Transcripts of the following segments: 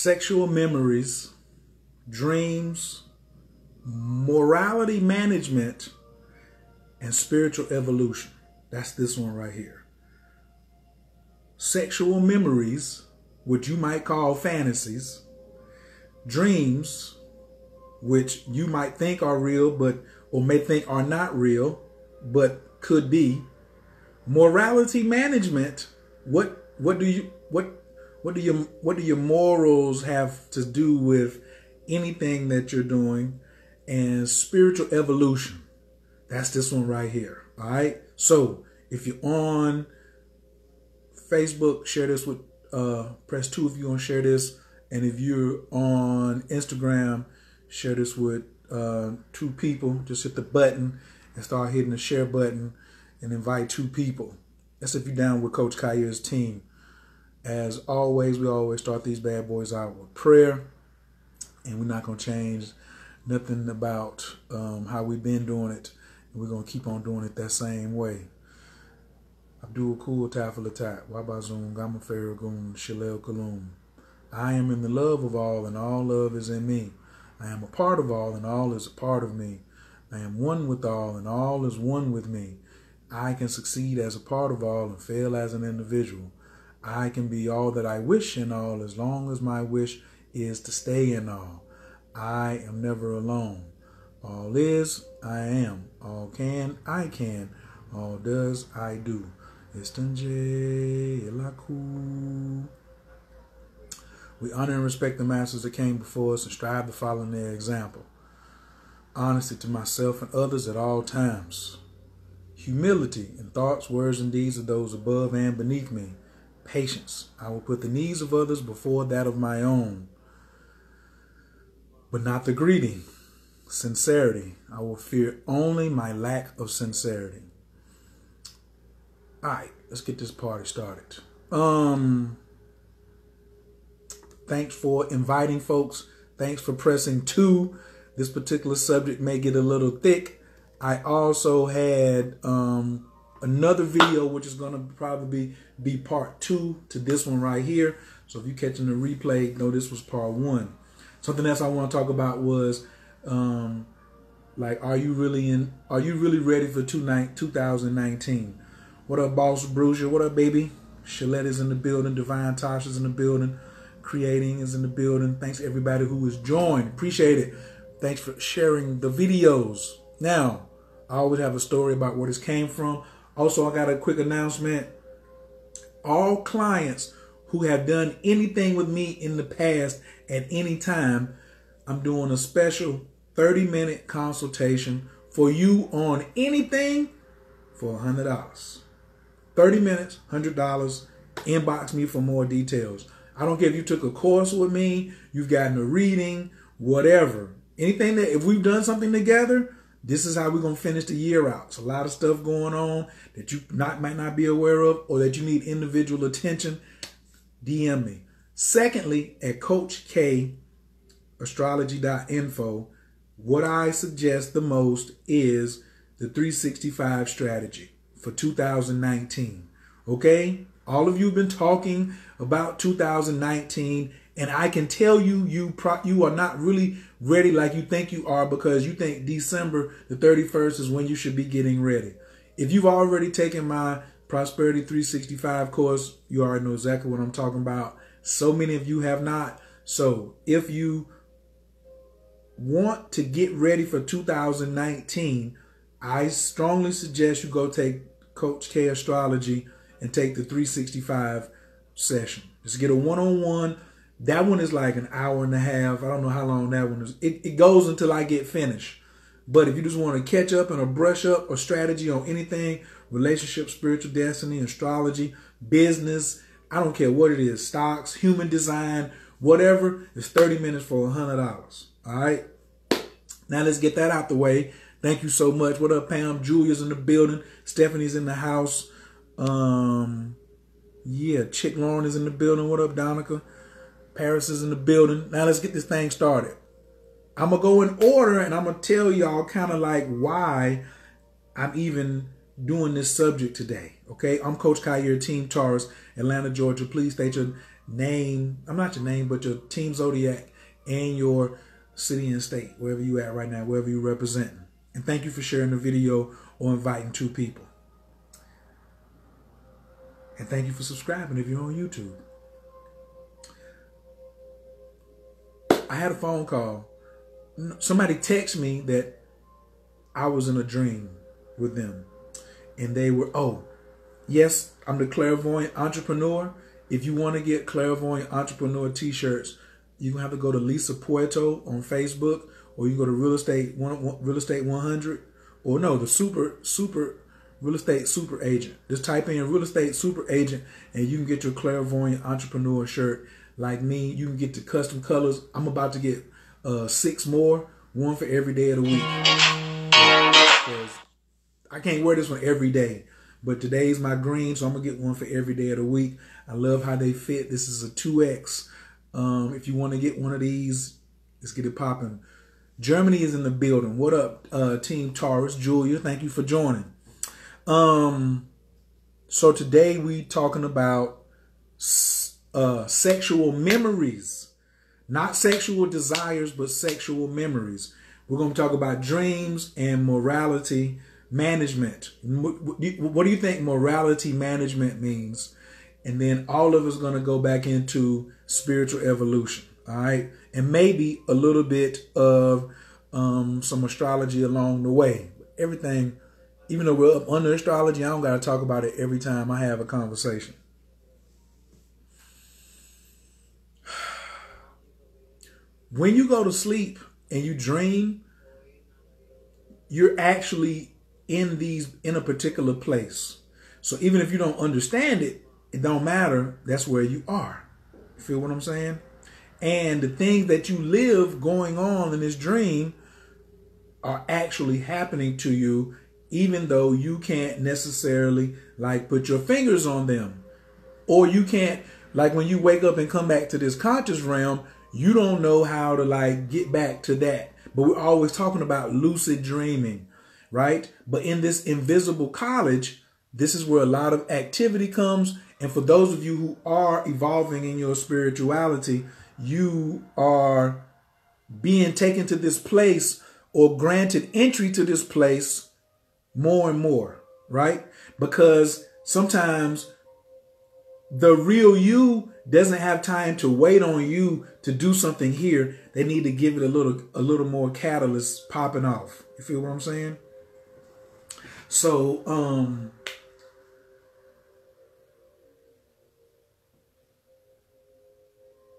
sexual memories, dreams, morality management, and spiritual evolution. That's this one right here. Sexual memories, which you might call fantasies, dreams, which you might think are real, or may think are not real, but could be. Morality management. What do your morals have to do with anything that you're doing? And spiritual evolution. That's this one right here. All right. So if you're on Facebook, share this with press 2 if you want to share this. And if you're on Instagram, share this with 2 people. Just hit the button and start hitting the share button and invite 2 people. That's if you're down with Coach Khayer's team. As always, we always start these bad boys out with prayer. And we're not going to change nothing about how we've been doing it. And we're going to keep on doing it that same way. Abdul Kul Tafalatat, Wabazun, Gama Farragun, Shalel Kalum. I am in the love of all, and all love is in me. I am a part of all, and all is a part of me. I am one with all, and all is one with me. I can succeed as a part of all and fail as an individual. I can be all that I wish in all as long as my wish is to stay in all. I am never alone. All is, I am. All can, I can. All does, I do. Istanje Elaku. We honor and respect the masters that came before us and strive to follow in their example. Honesty to myself and others at all times. Humility in thoughts, words, and deeds of those above and beneath me. Patience. I will put the needs of others before that of my own, but not the greedy. Sincerity. I will fear only my lack of sincerity. All right, let's get this party started. Thanks for inviting folks. Thanks for pressing 2. This particular subject may get a little thick. I also had another video, which is going to probably be part 2 to this one right here. So if you're catching the replay, know this was part 1. Something else I want to talk about was, are you really ready for 2019? What up, Boss Bruiser? What up, baby? Shalette is in the building. Divine Tosh is in the building. Creating is in the building. Thanks everybody who has joined. Appreciate it. Thanks for sharing the videos. Now, I always have a story about where this came from. Also, I got a quick announcement. All clients who have done anything with me in the past at any time, I'm doing a special 30-minute consultation for you on anything for $100. 30 minutes, $100. Inbox me for more details. I don't care if you took a course with me, you've gotten a reading, whatever. Anything that, if we've done something together, this is how we're going to finish the year out. It's a lot of stuff going on that you might not be aware of, or that you need individual attention. DM me. Secondly, at Coach K, astrology.info, what I suggest the most is the 365 strategy for 2019. Okay? All of you have been talking about 2019, and I can tell you, you are not really ready like you think you are, because you think December the 31st is when you should be getting ready. If you've already taken my Prosperity 365 course, you already know exactly what I'm talking about. So many of you have not. So if you want to get ready for 2019, I strongly suggest you go take Coach K Astrology and take the 365 session. Just get a one-on-one. That one is like an hour and a half. I don't know how long that one is. It goes until I get finished. But if you just want to catch up and a brush up or strategy on anything, relationship, spiritual destiny, astrology, business, I don't care what it is, stocks, human design, whatever, it's 30 minutes for $100. All right. Now let's get that out the way. Thank you so much. What up, Pam? Julia's in the building. Stephanie's in the house. Yeah, Chick Lauren is in the building. What up, Donica? Paris is in the building. Now let's get this thing started. I'm going to go in order, and I'm going to tell y'all kind of like why I'm even doing this subject today. Okay, I'm Coach Khayer, Team Taurus, Atlanta, Georgia. Please state your name, I'm not your name, but your team zodiac and your city and state, wherever you at right now, wherever you representing. And thank you for sharing the video or inviting 2 people. And thank you for subscribing if you're on YouTube. I had a phone call. Somebody texted me that I was in a dream with them. And they were, oh, yes, I'm the clairvoyant entrepreneur. If you want to get clairvoyant entrepreneur t-shirts, you're going to have to go to Lisa Puerto on Facebook, or you can go to Real Estate 100, or no, the super Real Estate Super Agent. Just type in Real Estate Super Agent and you can get your clairvoyant entrepreneur shirt. Like me, you can get the custom colors. I'm about to get 6 more, 1 for every day of the week. Because I can't wear this one every day, but today's my green, so I'm gonna get 1 for every day of the week. I love how they fit. This is a 2X. If you want to get one of these, let's get it popping. Germany is in the building. What up, Team Taurus? Julia, thank you for joining. So today we talking about sexual memories, not sexual desires, but sexual memories. We're going to talk about dreams and morality management. What do you think morality management means? And then all of us going to go back into spiritual evolution. All right. And maybe a little bit of some astrology along the way. Everything, even though we're up under astrology, I don't got to talk about it every time I have a conversation. When you go to sleep and you dream, you're actually in a particular place. So even if you don't understand it, it don't matter. That's where you are. You feel what I'm saying? And the things that you live going on in this dream are actually happening to you, even though you can't necessarily like put your fingers on them. Or you can't, like when you wake up and come back to this conscious realm, you don't know how to like get back to that. But we're always talking about lucid dreaming, right? But in this invisible college, this is where a lot of activity comes. And for those of you who are evolving in your spirituality, you are being taken to this place or granted entry to this place more and more, right? Because sometimes the real you doesn't have time to wait on you to do something here. They need to give it a little more catalyst popping off. You feel what I'm saying? So,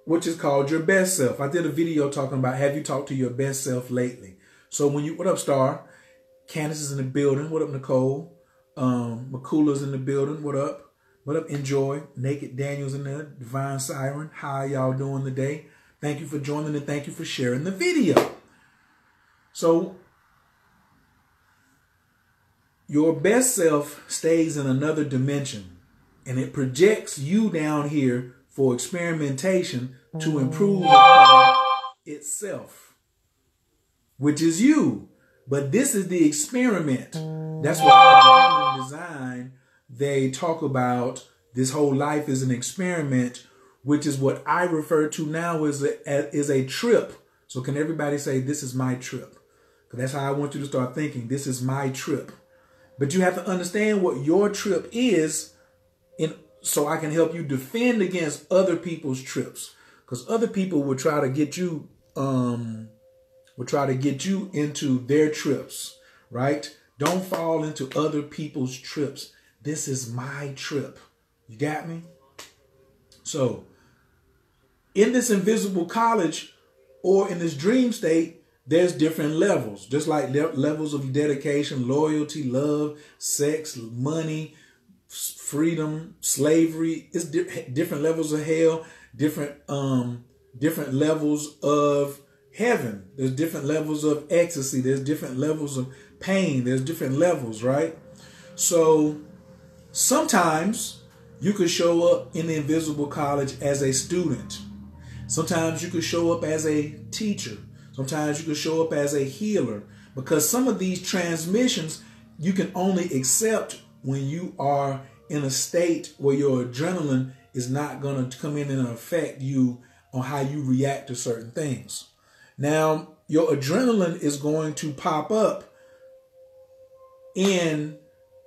which is called your best self. I did a video talking about, have you talked to your best self lately? So when you, what up, Star? Candace is in the building. What up, Nicole? Makula's in the building. What up? What up, Enjoy? Naked Daniel's in there. Divine Siren. How y'all doing today? Thank you for joining and thank you for sharing the video. So your best self stays in another dimension and it projects you down here for experimentation to improve upon itself, which is you. But this is the experiment. That's why in design, they talk about this whole life is an experiment, which is what I refer to now as a trip. So can everybody say, this is my trip? Because that's how I want you to start thinking. This is my trip. But you have to understand what your trip is so I can help you defend against other people's trips. Because other people will try to get you into their trips, right? Don't fall into other people's trips. This is my trip. You got me? So in this invisible college or in this dream state, there's different levels, just like levels of dedication, loyalty, love, sex, money, freedom, slavery. It's different levels of hell, different levels of heaven. There's different levels of ecstasy. There's different levels of pain. There's different levels, right? So sometimes you could show up in the invisible college as a student. Sometimes you could show up as a teacher. Sometimes you could show up as a healer, because some of these transmissions you can only accept when you are in a state where your adrenaline is not going to come in and affect you on how you react to certain things. Now, your adrenaline is going to pop up in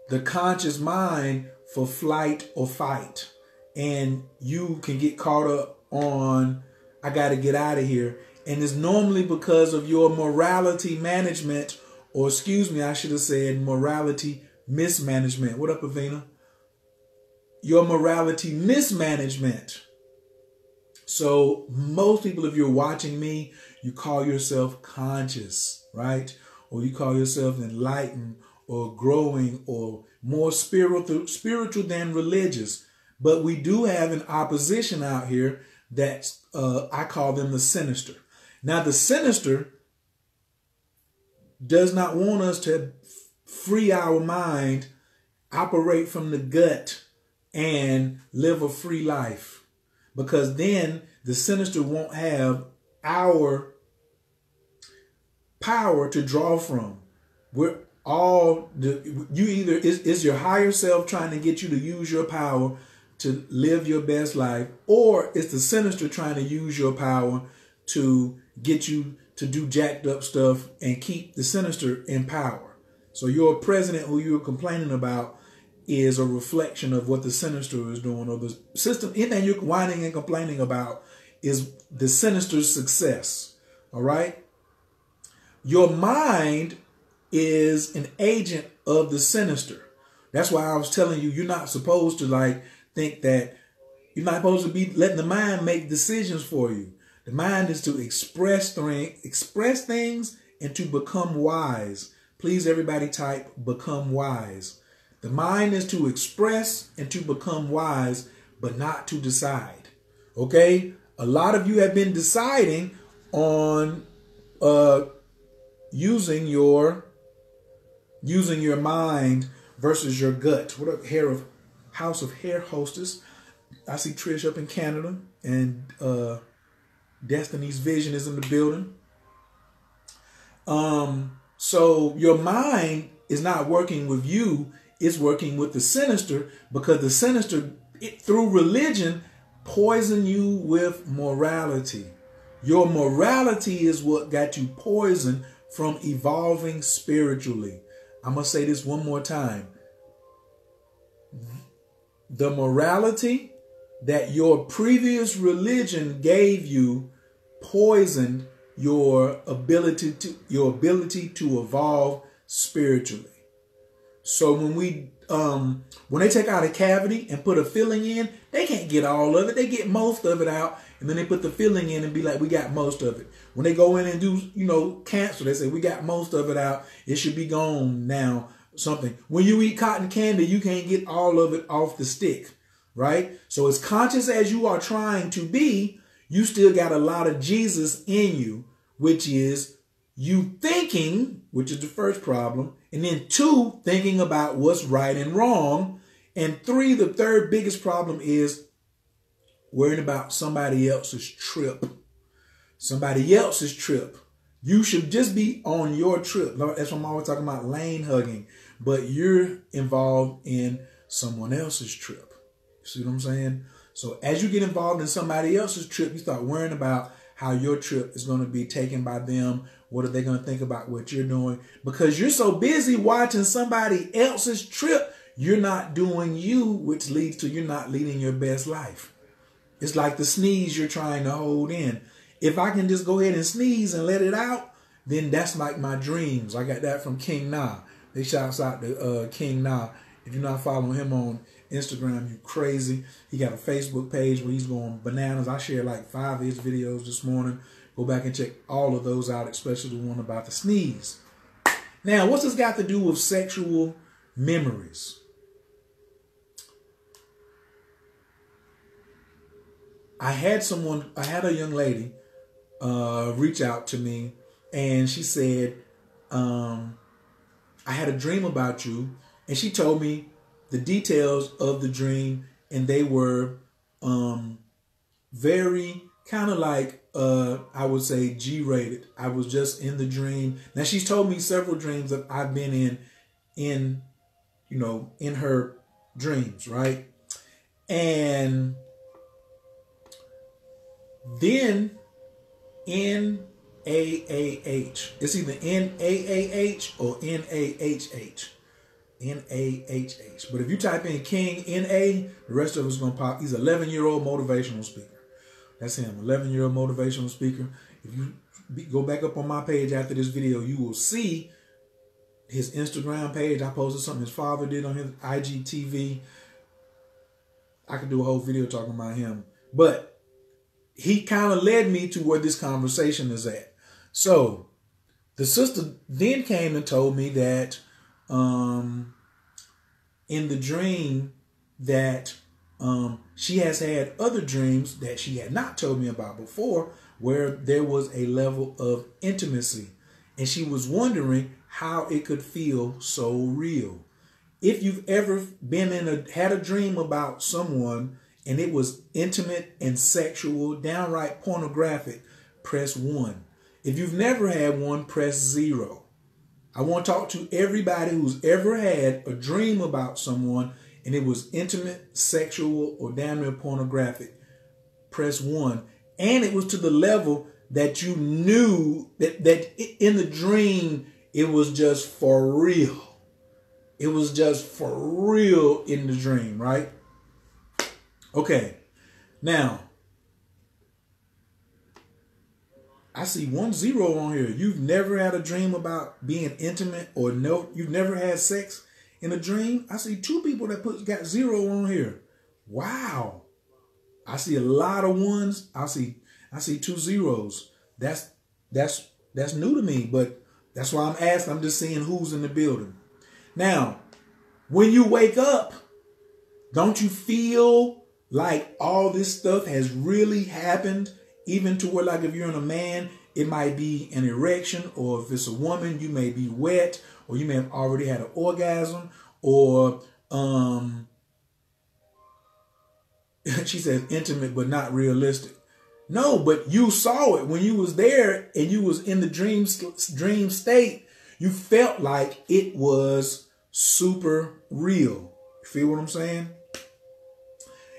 the conscious mind for flight or fight. And you can get caught up on, I got to get out of here. And it's normally because of your morality management, or excuse me, I should have said morality mismanagement. What up, Avina? Your morality mismanagement. So most people, if you're watching me, you call yourself conscious, right? Or you call yourself enlightened or growing or more spiritual than religious. But we do have an opposition out here that I call them the sinister. Now, the sinister does not want us to free our mind, operate from the gut, and live a free life. Because then the sinister won't have our power to draw from. We're all, is your higher self trying to get you to use your power to live your best life, or it's the sinister trying to use your power to get you to do jacked up stuff and keep the sinister in power. So your president who you're complaining about is a reflection of what the sinister is doing, or the system. Anything you're whining and complaining about is the sinister's success. All right. Your mind is an agent of the sinister. That's why I was telling you, you're not supposed to think that you're not supposed to be letting the mind make decisions for you. The mind is to express things and to become wise. Please, everybody type become wise. The mind is to express and to become wise, but not to decide. Okay? A lot of you have been deciding on using your mind versus your gut. What up, House of Hair Hostess? I see Trish up in Canada, and Destiny's Vision is in the building. So your mind is not working with you, it's working with the sinister, because the sinister, through religion, poison you with morality. Your morality is what got you poisoned from evolving spiritually. I'm going to say this one more time. The morality that your previous religion gave you poisoned your ability to evolve spiritually. So when they take out a cavity and put a filling in, they can't get all of it. They get most of it out, and then they put the filling in and be like, we got most of it. When they go in and do, cancer, they say, we got most of it out. It should be gone now. Something. When you eat cotton candy, you can't get all of it off the stick, right? So as conscious as you are trying to be, you still got a lot of Jesus in you, which is you thinking, which is the first problem, and then 2, thinking about what's right and wrong, and 3, the third biggest problem is worrying about somebody else's trip. Somebody else's trip. You should just be on your trip. That's what I'm always talking about, lane hugging. But you're involved in someone else's trip. See what I'm saying? So as you get involved in somebody else's trip, you start worrying about how your trip is going to be taken by them. What are they going to think about what you're doing? Because you're so busy watching somebody else's trip, you're not doing you, which leads to you're not leading your best life. It's like the sneeze you're trying to hold in. If I can just go ahead and sneeze and let it out, then that's like my dreams. I got that from King Na. They shouts out to King Na. If you're not following him on Instagram, you crazy. He got a Facebook page where he's going bananas. I shared like 5 of his videos this morning. Go back and check all of those out, especially the one about the sneeze. Now, what's this got to do with sexual memories? I had a young lady reach out to me, and she said, I had a dream about you, and she told me the details of the dream, and they were very kind of like, I would say G-rated. I was just in the dream. Now, she's told me several dreams that I've been in her dreams, right? And then NAAH. It's either NAAH or NAHH. NAHH. But if you type in King NA, the rest of it's going to pop. He's an 11-year-old motivational speaker. That's him, 11-year-old motivational speaker. If you go back up on my page after this video, you will see his Instagram page. I posted something his father did on his IGTV. I could do a whole video talking about him. But he kind of led me to where this conversation is at. So the sister then came and told me that in the dream that she has had other dreams that she had not told me about before, where there was a level of intimacy. And she was wondering how it could feel so real. If you've ever been had a dream about someone and it was intimate and sexual, downright pornographic, press 1. If you've never had one, press 0. I want to talk to everybody who's ever had a dream about someone and it was intimate, sexual, or damn near pornographic. Press 1. And it was to the level that you knew that in the dream, it was just for real. It was just for real in the dream, right? Okay. Now, I see 10 on here. You've never had a dream about being intimate, or no, you've never had sex in a dream. I see 2 people that got 0 on here. Wow. I see a lot of 1s. I see 2 zeros. That's new to me, but that's why I'm asking. I'm just seeing who's in the building. Now, when you wake up, don't you feel like all this stuff has really happened? Even to where, like, if you're in a man, it might be an erection, or if it's a woman, you may be wet, or you may have already had an orgasm, or she says intimate but not realistic. No, but you saw it when you was there and you was in the dream state. You felt like it was super real. You feel what I'm saying?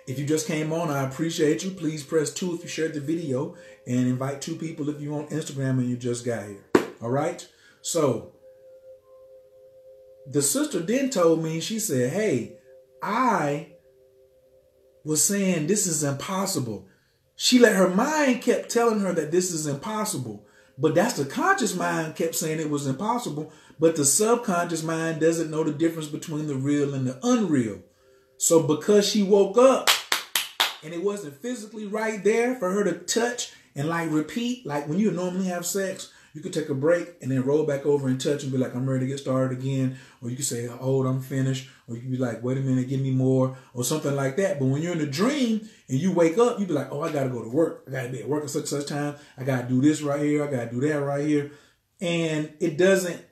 If you just came on, I appreciate you. Please press 2 if you shared the video, and invite 2 people if you're on Instagram and you just got here. All right? So the sister then told me, she said, hey, I was saying this is impossible. She let her mind kept telling her that this is impossible. But that's the conscious mind kept saying it was impossible. But the subconscious mind doesn't know the difference between the real and the unreal. So because she woke up and it wasn't physically right there for her to touch and like repeat, like when you normally have sex, you could take a break and then roll back over and touch and be like, I'm ready to get started again. Or you could say, hold, I'm finished. Or you could be like, wait a minute, give me more, or something like that. But when you're in a dream and you wake up, you be like, oh, I got to go to work. I got to be at work at such time. I got to do this right here. I got to do that right here. And it doesn't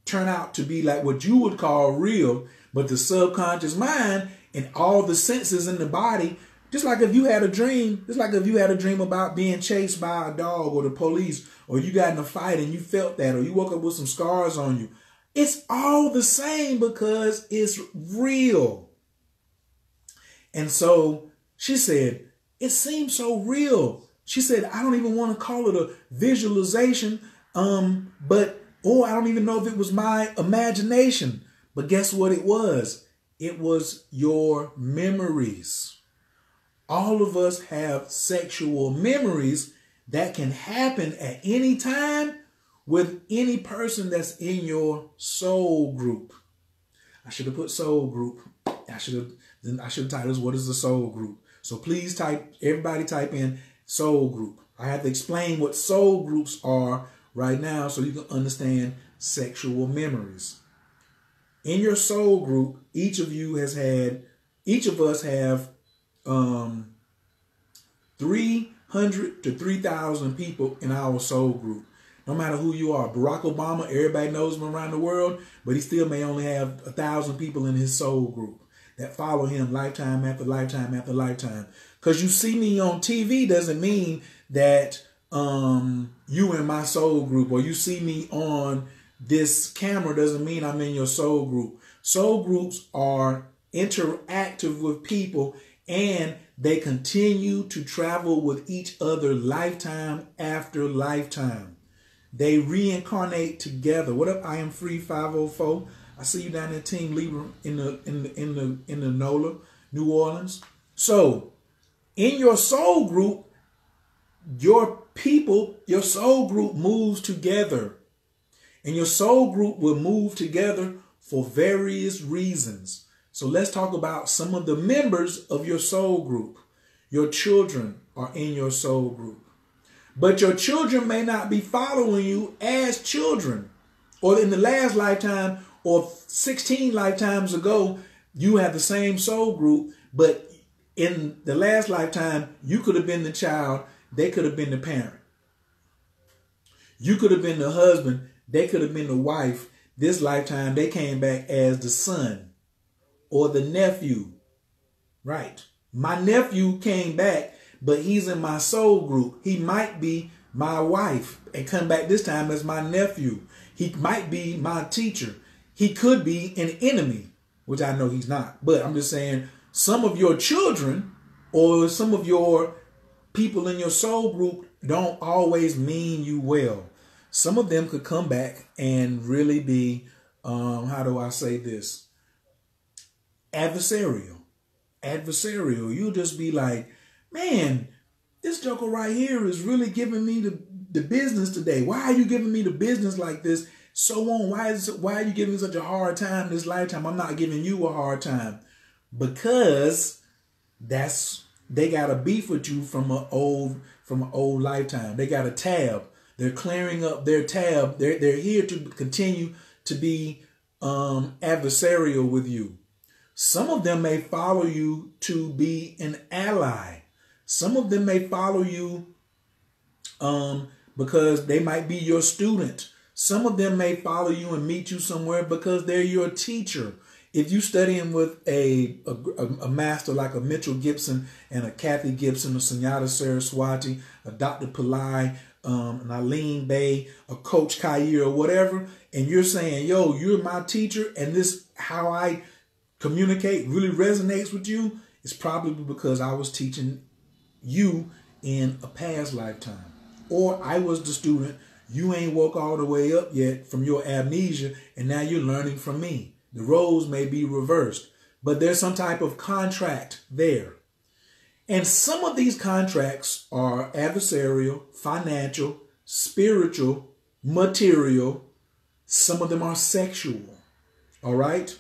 turn out to be like what you would call real, but the subconscious mind and all the senses in the body, just like if you had a dream, about being chased by a dog or the police, or you got in a fight and you felt that, or you woke up with some scars on you. It's all the same because it's real. And so she said, it seems so real. She said, I don't even want to call it a visualization, but I don't even know if it was my imagination. But guess what it was? It was your memories. All of us have sexual memories that can happen at any time with any person that's in your soul group. I should have put soul group. I should have titled this, what is the soul group? So please everybody type in soul group. I have to explain what soul groups are right now so you can understand sexual memories. In your soul group, each of us have 300 to 3,000 people in our soul group. No matter who you are. Barack Obama, everybody knows him around the world, but he still may only have 1,000 people in his soul group that follow him lifetime after lifetime after lifetime. Because you see me on TV doesn't mean that you in my soul group, or you see me on this camera doesn't mean I'm in your soul group. Soul groups are interactive with people And they continue to travel with each other lifetime after lifetime. They reincarnate together. What up? I am free 504. I see you down there, Team Libra in the NOLA, New Orleans. So, in your soul group, your people, your soul group moves together. And your soul group will move together for various reasons. So let's talk about some of the members of your soul group. Your children are in your soul group. But your children may not be following you as children. Or in the last lifetime or 16 lifetimes ago, you have the same soul group. But in the last lifetime, you could have been the child. They could have been the parent. You could have been the husband. They could have been the wife. This lifetime, they came back as the son or the nephew. Right. My nephew came back, but he's in my soul group. He might be my wife and come back this time as my nephew. He might be my teacher. He could be an enemy, which I know he's not. But I'm just saying some of your children or some of your people in your soul group don't always mean you well. Some of them could come back and really be, how do I say this? Adversarial. You'll just be like, man, this joker right here is really giving me the business today. Why are you giving me the business like this? So on. Why are you giving me such a hard time this lifetime? I'm not giving you a hard time. Because they got a beef with you from an old lifetime. They got a tab. They're clearing up their tab. They're here to continue to be adversarial with you. Some of them may follow you to be an ally. Some of them may follow you because they might be your student. Some of them may follow you and meet you somewhere because they're your teacher. If you studying with a master like a Mitchell Gibson and a Kathy Gibson, a Sunyata Saraswati, a Dr. Pillai, an Eileen Bay, a Coach Kair or whatever, and you're saying, yo, you're my teacher and this how I communicate really resonates with you, it's probably because I was teaching you in a past lifetime. Or I was the student, you ain't woke all the way up yet from your amnesia, and now you're learning from me. The roles may be reversed, but there's some type of contract there. And some of these contracts are adversarial, financial, spiritual, material. Some of them are sexual. All right?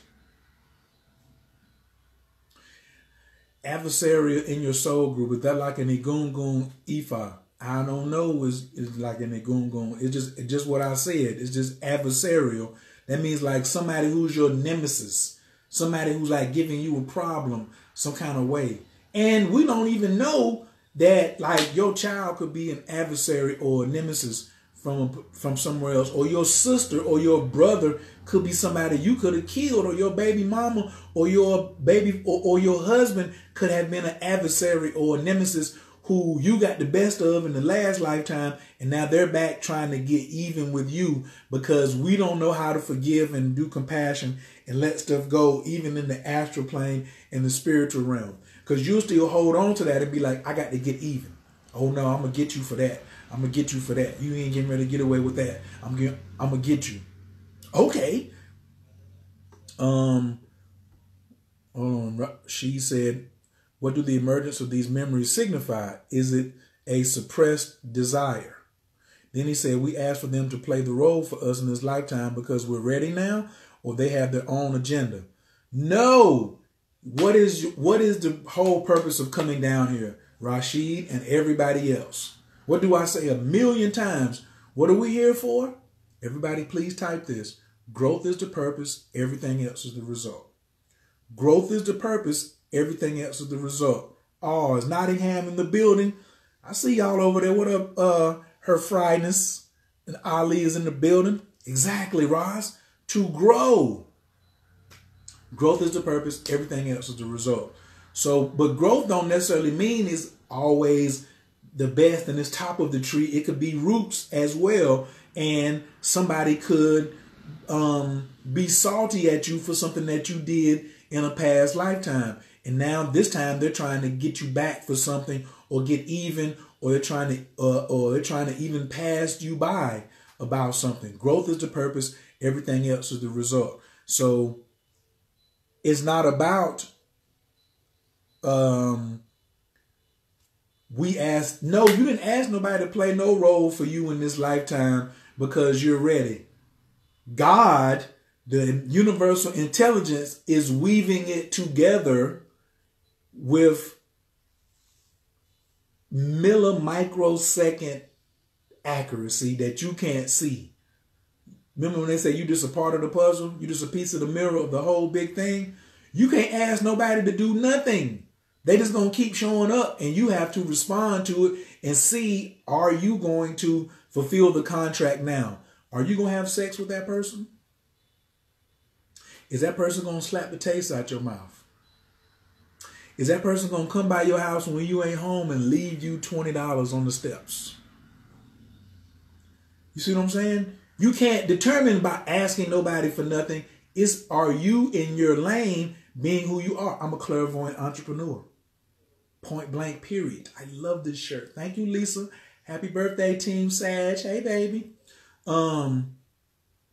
Adversarial in your soul group, is that like an Egungun Ifa? I don't know. It's like an Egungun. It's just what I said. It's just adversarial. That means like somebody who's your nemesis. Somebody who's like giving you a problem some kind of way. And we don't even know that like your child could be an adversary or a nemesis from somewhere else. Or your sister or your brother could be somebody you could have killed. Or your baby mama or your baby or your husband could have been an adversary or a nemesis who you got the best of in the last lifetime, and now they're back trying to get even with you because we don't know how to forgive and do compassion and let stuff go, even in the astral plane and the spiritual realm. Because you'll still hold on to that and be like, I got to get even. Oh no, I'm going to get you for that. I'm going to get you for that. You ain't getting ready to get away with that. I'm going to get you. Okay. She said, what do the emergence of these memories signify? Is it a suppressed desire? Then he said, we ask for them to play the role for us in this lifetime because we're ready now, or they have their own agenda. No. What is the whole purpose of coming down here, Rashid and everybody else? What do I say 1,000,000 times? What are we here for? Everybody, please type this. Growth is the purpose. Everything else is the result. Growth is the purpose. Everything else is the result. Oh, is Nottingham in the building? I see y'all over there. What up, Her Fryness? And Ali is in the building. Exactly, Roz. To grow. Growth is the purpose. Everything else is the result. So, but growth don't necessarily mean it's always the best and it's top of the tree. It could be roots as well. And somebody could be salty at you for something that you did in a past lifetime. And now this time they're trying to get you back for something or get even, or they're trying to even pass you by about something. Growth is the purpose. Everything else is the result. So it's not about you didn't ask nobody to play no role for you in this lifetime because you're ready. God, the universal intelligence, is weaving it together with millimicrosecond accuracy that you can't see. Remember when they say you just a part of the puzzle? You just a piece of the mirror of the whole big thing? You can't ask nobody to do nothing. They just going to keep showing up, and you have to respond to it and see, are you going to fulfill the contract now? Are you going to have sex with that person? Is that person going to slap the taste out your mouth? Is that person going to come by your house when you ain't home and leave you $20 on the steps? You see what I'm saying? You can't determine by asking nobody for nothing. Are you in your lane being who you are? I'm a clairvoyant entrepreneur. Point blank, period. I love this shirt. Thank you, Lisa. Happy birthday, Team Sag. Hey, baby. The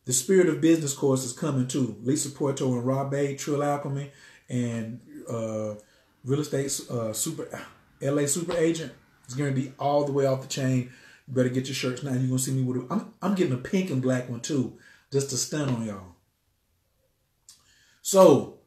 Spirit of Business course is coming too. Lisa Porto and Rob A, Trill Alchemy, and Real Estate LA Super Agent. It's going to be all the way off the chain. You better get your shirts now. You're going to see me with it. I'm getting a pink and black one too, just to stun on y'all. So,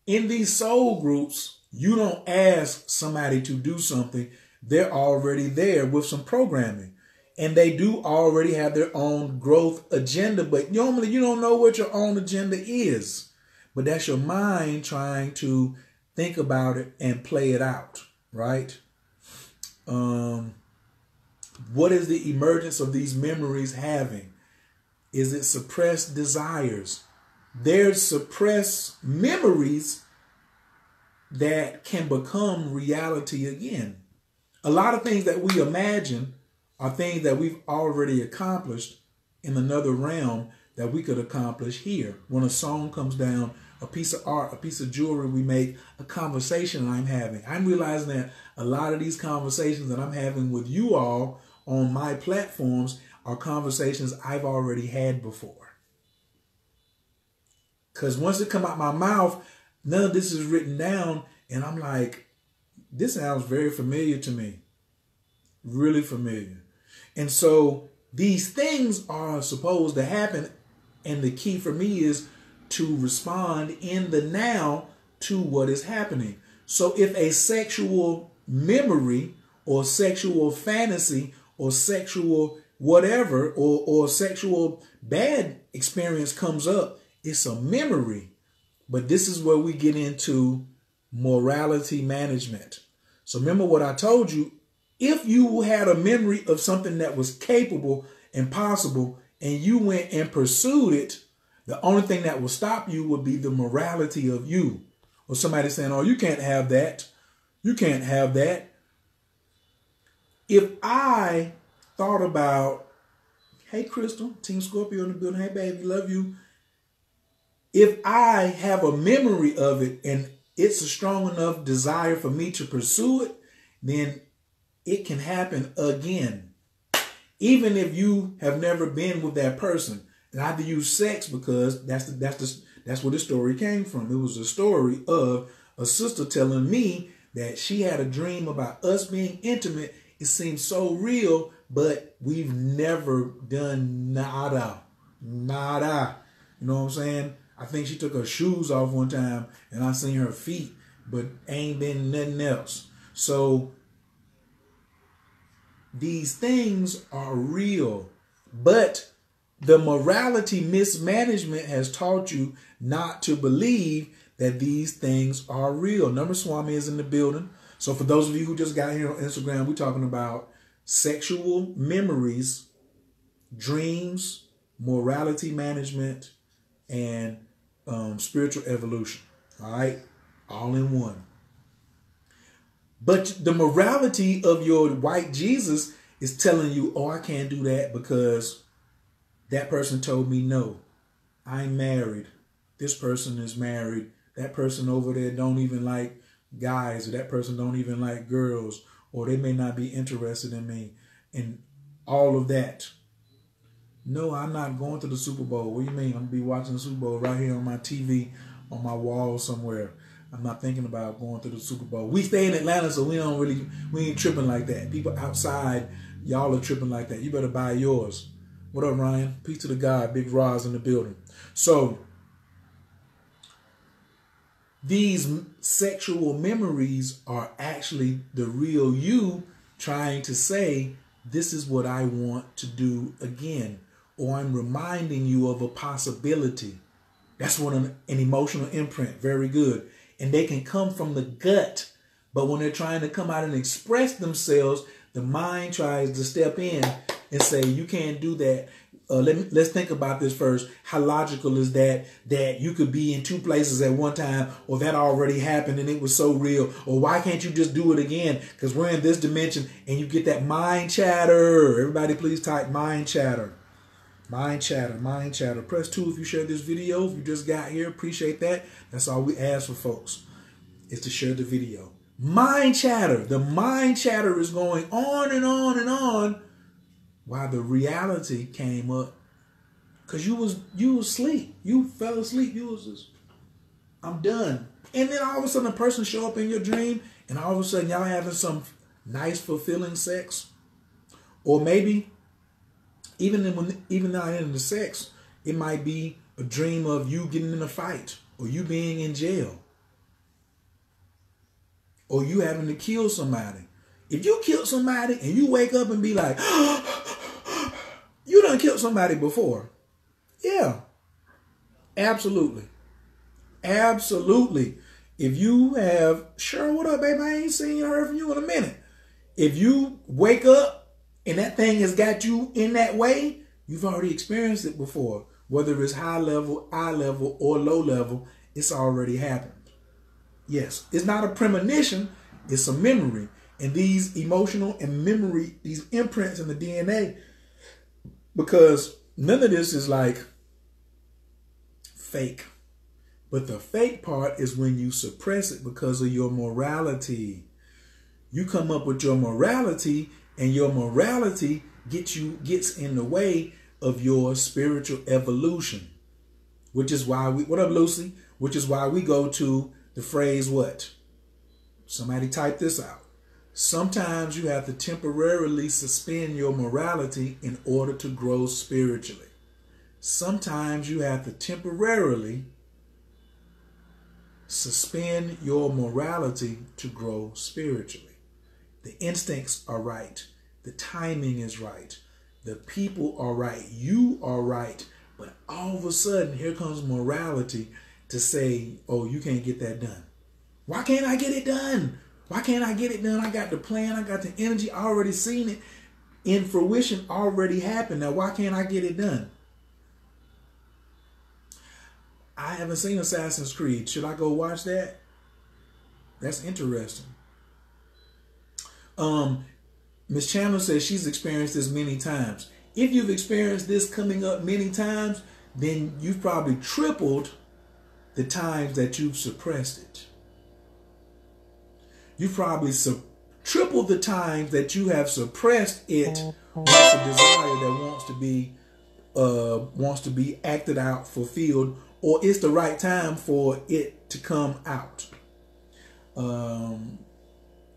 in these soul groups, you don't ask somebody to do something. They're already there with some programming. And they do already have their own growth agenda. But normally you don't know what your own agenda is. But that's your mind trying to think about it and play it out, right? What is the emergence of these memories having? Is it suppressed desires? There's suppressed memories that can become reality again. A lot of things that we imagine are things that we've already accomplished in another realm that we could accomplish here. When a song comes down, a piece of art, a piece of jewelry we make, a conversation I'm having. I'm realizing that a lot of these conversations that I'm having with you all on my platforms are conversations I've already had before. Because once it come out my mouth, none of this is written down, and I'm like, this sounds very familiar to me. Really familiar. And so these things are supposed to happen, and the key for me is to respond in the now to what is happening. So if a sexual memory or sexual fantasy or sexual whatever or sexual bad experience comes up, it's a memory. But this is where we get into morality management. So remember what I told you. If you had a memory of something that was capable and possible and you went and pursued it, the only thing that will stop you would be the morality of you. Or somebody saying, oh, you can't have that. You can't have that. If I thought about, hey, Crystal, Team Scorpio in the building. Hey, baby, love you. If I have a memory of it and it's a strong enough desire for me to pursue it, then it can happen again. Even if you have never been with that person. And I have to use sex because that's where the story came from. It was a story of a sister telling me that she had a dream about us being intimate. It seems so real, but we've never done nada. Nada. You know what I'm saying? I think she took her shoes off one time and I seen her feet, but ain't been nothing else. So these things are real, but the morality mismanagement has taught you not to believe that these things are real. Number Swami is in the building. So for those of you who just got here on Instagram, we're talking about sexual memories, dreams, morality management, and spiritual evolution. All right? All in one. But the morality of your white Jesus is telling you, oh, I can't do that because that person told me no. I'm married. This person is married. that person over there don't even like guys, or that person don't even like girls, or they may not be interested in me, and all of that. No, I'm not going to the Super Bowl. What do you mean? I'm going to be watching the Super Bowl right here on my TV, on my wall somewhere. I'm not thinking about going to the Super Bowl. We stay in Atlanta, so we ain't tripping like that. People outside, y'all are tripping like that. You better buy yours. What up, Ryan? Peace to the God. Big Roz in the building. So, these sexual memories are actually the real you trying to say, this is what I want to do again. Or I'm reminding you of a possibility. That's what an emotional imprint. Very good. And they can come from the gut. But when they're trying to come out and express themselves, the mind tries to step in and say, you can't do that. Let's think about this first. How logical is that you could be in two places at one time, or that already happened and it was so real? Or why can't you just do it again? Because we're in this dimension, and you get that mind chatter. Everybody please type mind chatter. Mind chatter, mind chatter. Press 2 if you share this video. If you just got here, appreciate that. That's all we ask for, folks, is to share the video. Mind chatter. The mind chatter is going on and on and on, while the reality came up. Because you was asleep. You fell asleep. You was just, I'm done. And then all of a sudden a person show up in your dream, and all of a sudden y'all having some nice, fulfilling sex. Or maybe even not in the sex, it might be a dream of you getting in a fight, or you being in jail, or you having to kill somebody. If you kill somebody and you wake up and be like, you done killed somebody before. Yeah, absolutely. Absolutely. If you have, sure, what up, baby? I ain't seen you, heard from you in a minute. If you wake up and that thing has got you in that way, you've already experienced it before. Whether it's high level, eye level, or low level, it's already happened. Yes, it's not a premonition, it's a memory. And these emotional and memory, these imprints in the DNA, because none of this is like fake. But the fake part is when you suppress it because of your morality. You come up with your morality, and your morality gets in the way of your spiritual evolution. Which is why what up, Lucy? Which is why we go to the phrase what? Somebody type this out. Sometimes you have to temporarily suspend your morality in order to grow spiritually. Sometimes you have to temporarily suspend your morality to grow spiritually. The instincts are right. The timing is right. The people are right. You are right. But all of a sudden, here comes morality to say, oh, you can't get that done. Why can't I get it done? Why can't I get it done? I got the plan. I got the energy. I already seen it in fruition. Already happened. Now, why can't I get it done? I haven't seen Assassin's Creed. Should I go watch that? That's interesting. Miss Chandler says she's experienced this many times. If you've experienced this coming up many times, then you've probably tripled the times that you've suppressed it. You've probably tripled the times that you have suppressed it with a desire that wants to be acted out, fulfilled, or it's the right time for it to come out.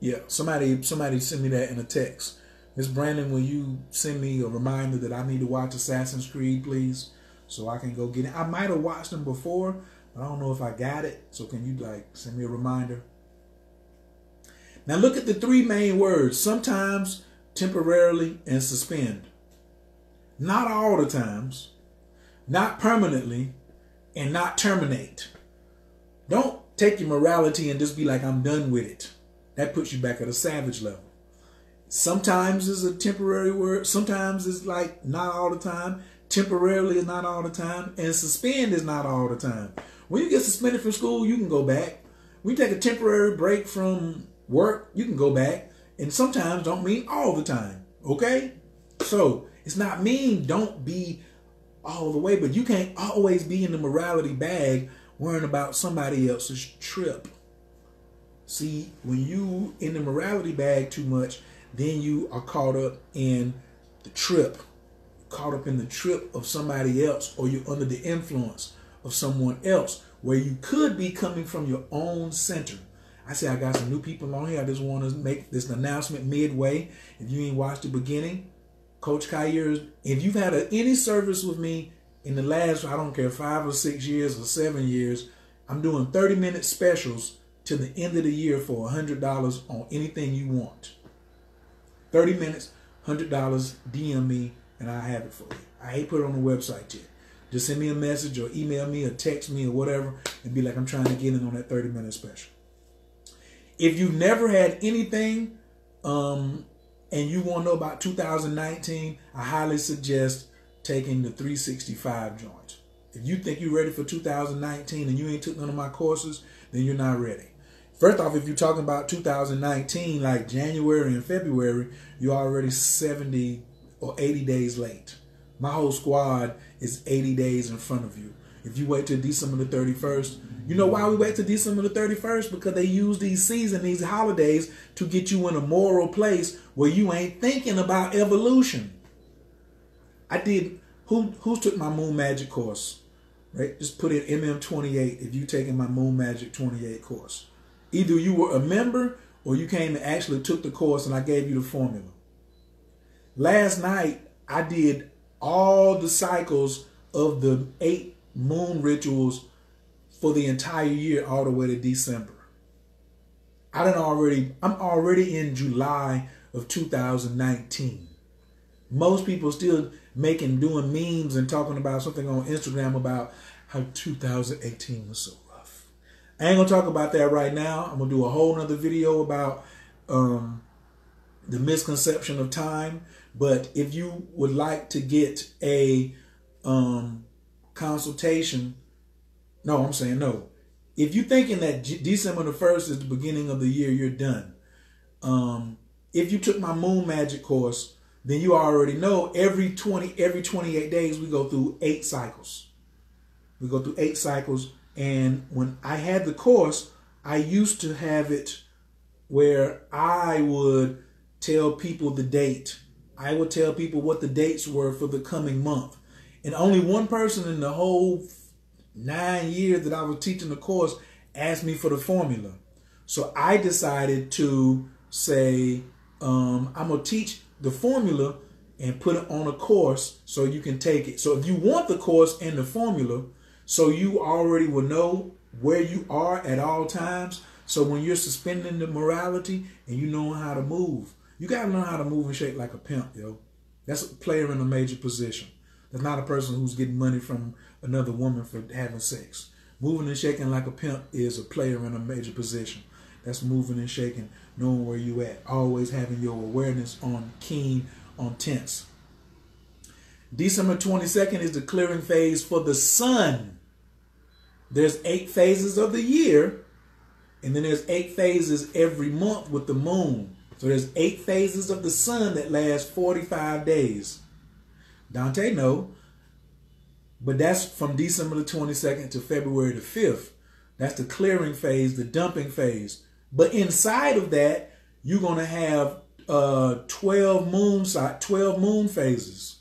Yeah, somebody send me that in a text. Miss Brandon, will you send me a reminder that I need to watch Assassin's Creed, please, so I can go get it? I might have watched them before, but I don't know if I got it. So can you send me a reminder? Now look at the three main words: sometimes, temporarily, and suspend. Not all the times, not permanently, and not terminate. Don't take your morality and just be like, I'm done with it. That puts you back at a savage level. Sometimes is a temporary word. Sometimes it's like not all the time. Temporarily is not all the time. And suspend is not all the time. When you get suspended from school, you can go back. When you take a temporary break from work, you can go back. And sometimes don't mean all the time. Okay? So it's not mean don't be all the way, but you can't always be in the morality bag worrying about somebody else's trip. See, when you in the morality bag too much, then you are caught up in the trip. Caught up in the trip of somebody else, or you're under the influence of someone else, where you could be coming from your own center. I say I got some new people on here. I just want to make this announcement midway. If you ain't watched the beginning, Coach Khayr, if you've had any service with me in the last, I don't care, 5 or 6 years or 7 years, I'm doing 30-minute specials to the end of the year for $100 on anything you want. 30 minutes, $100, DM me, and I have it for you. I hate put it on the website yet. Just send me a message or email me or text me or whatever and be like, I'm trying to get in on that 30-minute special. If you've never had anything and you want to know about 2019, I highly suggest taking the 365 joint. If you think you're ready for 2019 and you ain't took none of my courses, then you're not ready. First off, if you're talking about 2019, like January and February, you're already 70 or 80 days late. My whole squad is 80 days in front of you. If you wait till December the 31st, you know why we wait till December the 31st? Because they use these seasons, these holidays, to get you in a moral place where you ain't thinking about evolution. I did, who took my Moon Magic course? Right? Just put in MM28 if you taking my Moon Magic 28 course. Either you were a member or you came and actually took the course and I gave you the formula. Last night, I did all the cycles of the 8 moon rituals for the entire year all the way to December. I'm already in July of 2019. Most people still doing memes and talking about something on Instagram about how 2018 was so rough. I ain't gonna talk about that right now. I'm gonna do a whole nother video about the misconception of time. But if you would like to get a consultation, if you're thinking that December the 1st is the beginning of the year, you're done. If you took my Moon Magic course, then you already know every 28 days we go through 8 cycles. We go through 8 cycles. And when I had the course, I used to have it where I would tell people the date. I would tell people what the dates were for the coming month. And only one person in the whole 9 years that I was teaching the course asked me for the formula. So I decided to say, I'm going to teach the formula and put it on a course so you can take it. So if you want the course and the formula, so you already will know where you are at all times. So when you're suspending the morality and you know how to move, you got to learn how to move and shake like a pimp, yo. That's a player in a major position. That's not a person who's getting money from another woman for having sex. Moving and shaking like a pimp is a player in a major position. That's moving and shaking, knowing where you at. Always having your awareness on keen, on tense. December 22nd is the clearing phase for the sun. There's 8 phases of the year, and then there's 8 phases every month with the moon. So there's 8 phases of the sun that last 45 days. Dante, no. But that's from December the 22nd to February the 5th. That's the clearing phase, the dumping phase. But inside of that, you're going to have 12 moon phases.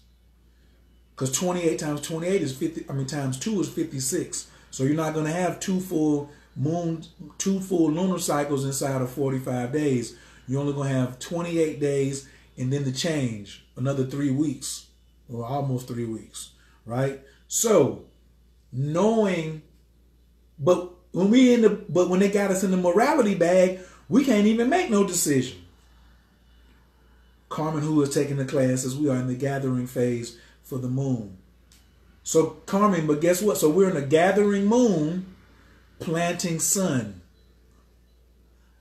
Because 28 times 28 is 50, times 2 is 56. So you're not going to have 2 full lunar cycles inside of 45 days. You're only going to have 28 days and then the change, another 3 weeks, or almost 3 weeks, right? So knowing, but when they got us in the morality bag, we can't even make no decision. Carmen, who is taking the classes, we are in the gathering phase for the moon. So Carmen, but guess what? So we're in a gathering moon, planting sun.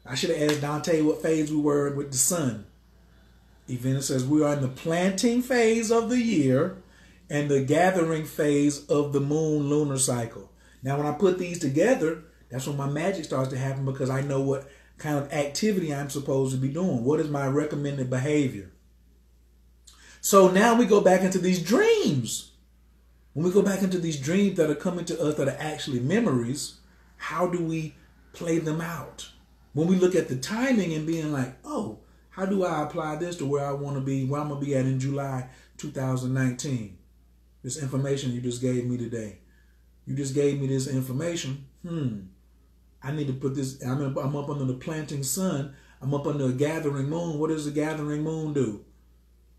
I should have asked Dante what phase we were with the sun. Event says we are in the planting phase of the year and the gathering phase of the moon lunar cycle. Now, when I put these together, that's when my magic starts to happen because I know what kind of activity I'm supposed to be doing. What is my recommended behavior? So now we go back into these dreams. When we go back into these dreams that are coming to us that are actually memories, how do we play them out? When we look at the timing and being like, oh, how do I apply this to where I want to be, where I'm going to be at in July 2019? This information you just gave me today. You just gave me this information. I need to put this, I'm up under the planting sun. I'm up under a gathering moon. What does the gathering moon do?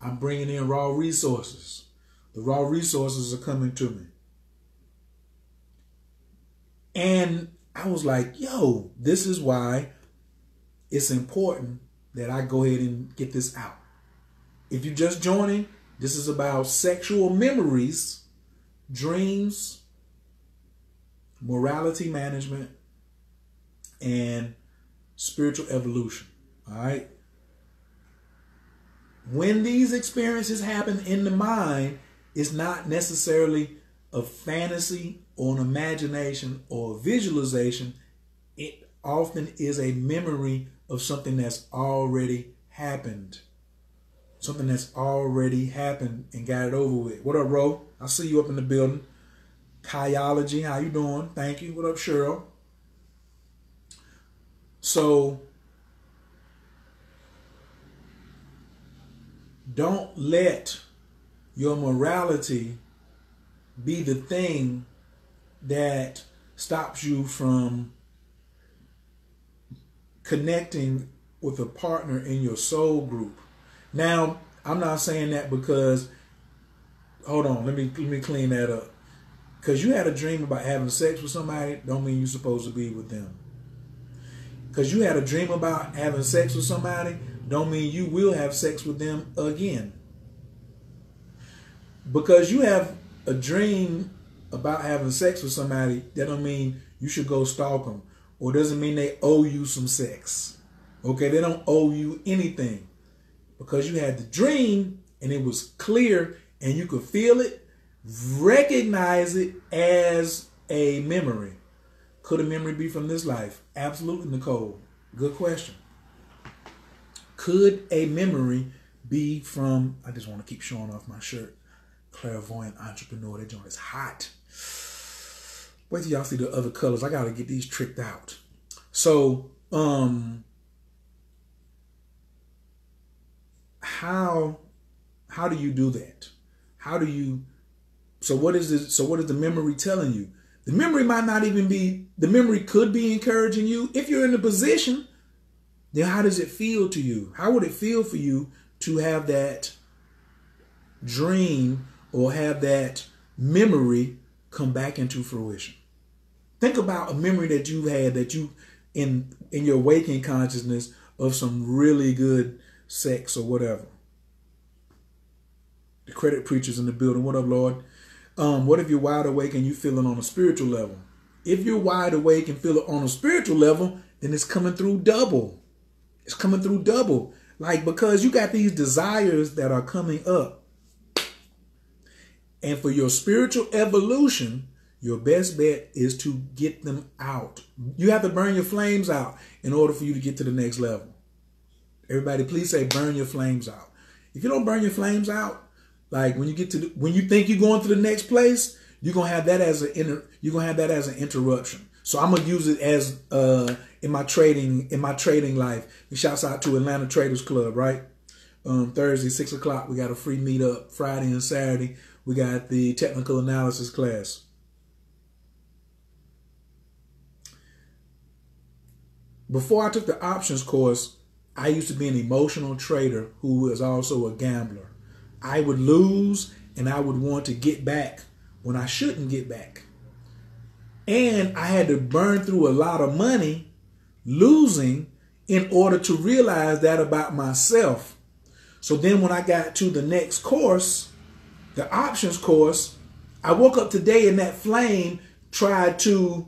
I'm bringing in raw resources. The raw resources are coming to me. And I was like, yo, this is why it's important that I go ahead and get this out. If you're just joining, this is about sexual memories, dreams, morality management, and spiritual evolution. All right. When these experiences happen in the mind, it's not necessarily a fantasy or an imagination or a visualization. It often is a memory of something that's already happened. Something that's already happened and got it over with. What up, Ro? I see you up in the building. Kyology, how you doing? Thank you. What up, Cheryl? So, don't let your morality be the thing that stops you from connecting with a partner in your soul group. Now, I'm not saying that because, hold on, let me clean that up. Because you had a dream about having sex with somebody, don't mean you're supposed to be with them. Because you had a dream about having sex with somebody, don't mean you will have sex with them again. Because you have a dream about having sex with somebody, that don't mean you should go stalk them. Or doesn't mean they owe you some sex. Okay, they don't owe you anything. Because you had the dream and it was clear and you could feel it, recognize it as a memory. Could a memory be from this life? Absolutely, Nicole. Good question. Could a memory be from, I just want to keep showing off my shirt, clairvoyant entrepreneur. That joint is hot. Wait till y'all see the other colors. I got to get these tricked out. So, how do you do that? So what is this? So what is the memory telling you? The memory might not even be, the memory could be encouraging you. If you're in a position, then how does it feel to you? How would it feel for you to have that dream or have that memory come back into fruition? Think about a memory that you had that you, in your waking consciousness, of some really good sex or whatever. The credit preachers in the building. What up, Lord? What if you're wide awake and you feel it on a spiritual level? If you're wide awake and feel it on a spiritual level, then it's coming through double. It's coming through double. Like, because you got these desires that are coming up. And for your spiritual evolution, your best bet is to get them out. You have to burn your flames out in order for you to get to the next level. Everybody, please say burn your flames out. If you don't burn your flames out, like when you get to when you think you're going to the next place, you're gonna have that as an interruption. So I'm gonna use it as in my trading life. And shouts out to Atlanta Traders Club, right? Thursday 6 o'clock we got a free meetup. Friday and Saturday we got the technical analysis class. Before I took the options course, I used to be an emotional trader who was also a gambler. I would lose and I would want to get back when I shouldn't get back. And I had to burn through a lot of money losing in order to realize that about myself. So then when I got to the next course, the options course, I woke up today and that flame tried to,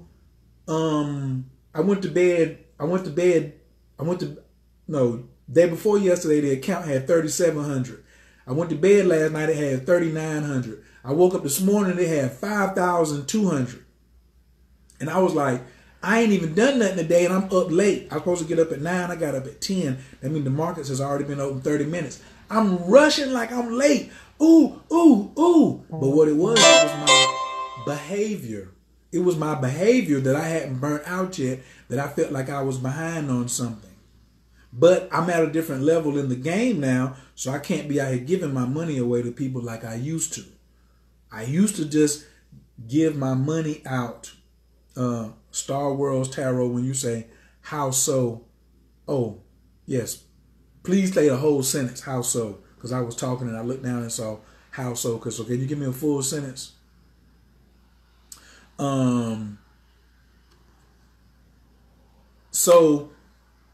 day before yesterday, the account had 3,700. I went to bed last night, it had 3,900. I woke up this morning, it had 5,200. And I was like, I ain't even done nothing today and I'm up late. I'm supposed to get up at 9. I got up at 10. That means the markets has already been open 30 minutes. I'm rushing like I'm late. Ooh, ooh, ooh. But what it was my behavior. It was my behavior that I hadn't burnt out yet, that I felt like I was behind on something. But I'm at a different level in the game now, so I can't be out here giving my money away to people like I used to. I used to just give my money out. Star Wars Tarot, when you say, how so? Oh, yes. Please say the whole sentence, how so? Because I was talking and I looked down and saw, how so? So can you give me a full sentence? So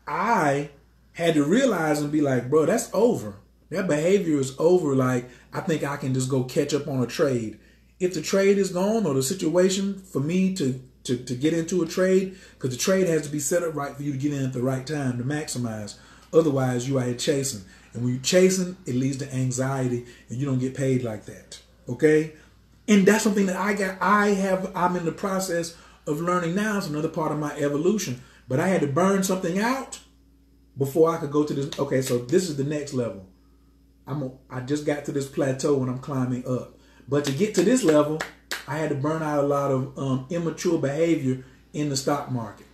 I had to realize and be like, bro, that's over. That behavior is over. Like, I think I can just go catch up on a trade. If the trade is gone, or the situation for me to get into a trade, because the trade has to be set up right for you to get in at the right time to maximize. Otherwise, you are here chasing. And when you're chasing, it leads to anxiety and you don't get paid like that. Okay? And that's something that I'm in the process of learning now. It's another part of my evolution. But I had to burn something out before I could go to this. Okay, so this is the next level. I just got to this plateau and I'm climbing up. But to get to this level, I had to burn out a lot of immature behavior in the stock market,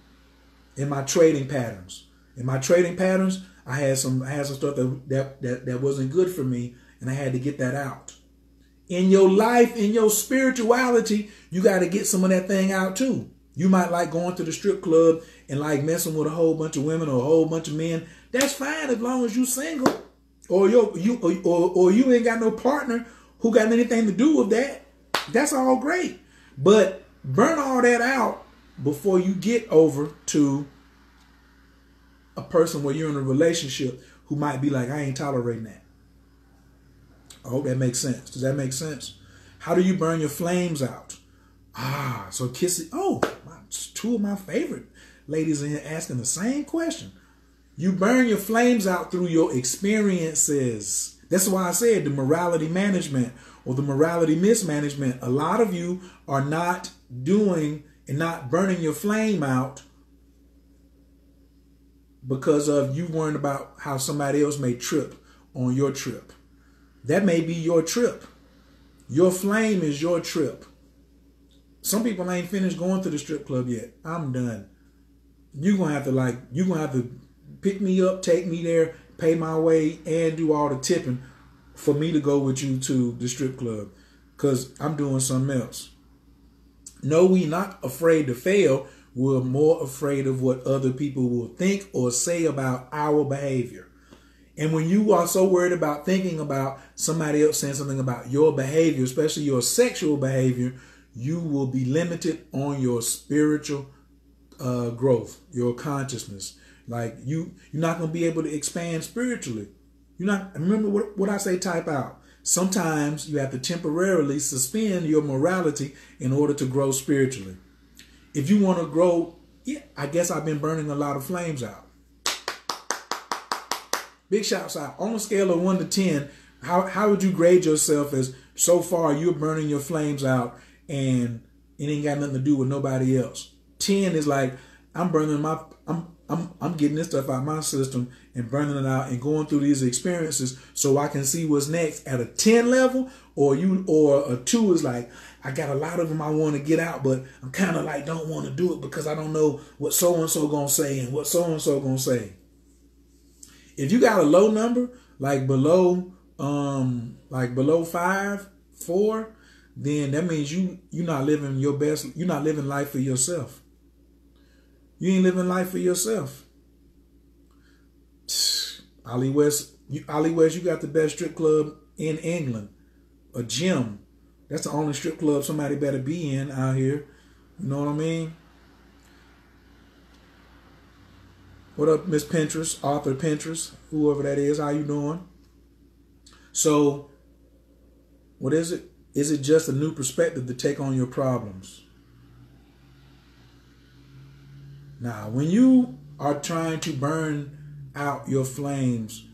in my trading patterns. In my trading patterns, I had some stuff that wasn't good for me, and I had to get that out. In your life, in your spirituality, you got to get some of that thing out too. You might like going to the strip club and like messing with a whole bunch of women or a whole bunch of men. That's fine as long as you single, or you ain't got no partner who got anything to do with that. That's all great. But burn all that out before you get over to a person where you're in a relationship who might be like, I ain't tolerating that. I hope that makes sense. Does that make sense? How do you burn your flames out? So kissing. Oh, two of my favorite ladies in here asking the same question. You burn your flames out through your experiences. That's why I said the morality management or the morality mismanagement. A lot of you are not doing and not burning your flame out because of you worrying about how somebody else may trip on your trip. That may be your trip. Your flame is your trip. Some people ain't finished going to the strip club yet. I'm done. You're gonna have to pick me up, take me there, pay my way, and do all the tipping for me to go with you to the strip club, because I'm doing something else. No, we're not afraid to fail. We're more afraid of what other people will think or say about our behavior. And when you are so worried about thinking about somebody else saying something about your behavior, especially your sexual behavior, you will be limited on your spiritual growth, your consciousness. Like you're not going to be able to expand spiritually. Remember what I say, type out. Sometimes you have to temporarily suspend your morality in order to grow spiritually. If you want to grow, I guess I've been burning a lot of flames out. Big shouts out. On a scale of 1 to 10, how would you grade yourself as so far you're burning your flames out and it ain't got nothing to do with nobody else? 10 is like, I'm getting this stuff out of my system and burning it out and going through these experiences so I can see what's next at a 10 level, or a 2 is like, I got a lot of them I want to get out, but I'm kind of like don't want to do it because I don't know what so-and-so going to say and what so-and-so going to say. If you got a low number, like below 5, 4, then that means you're not living your best. You're not living life for yourself. You ain't living life for yourself. Ollie West, you got the best strip club in England. A gym. That's the only strip club somebody better be in out here. You know what I mean? What up, Miss Pinterest, Arthur Pinterest, whoever that is, how you doing? So, what is it? Is it just a new perspective to take on your problems? Now, when you are trying to burn out your flames,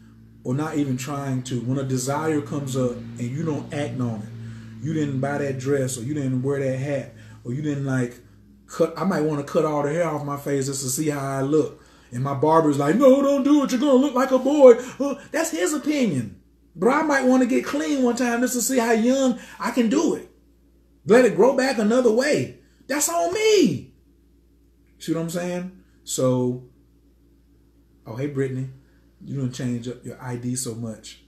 or not even trying to, when a desire comes up and you don't act on it, you didn't buy that dress, or you didn't wear that hat, or you didn't I might want to cut all the hair off my face just to see how I look. And my barber's like, no, don't do it. You're going to look like a boy. That's his opinion. But I might want to get clean one time just to see how young I can do it. Let it grow back another way. That's on me. See what I'm saying? So, oh, hey, Brittany. You done change up your ID so much.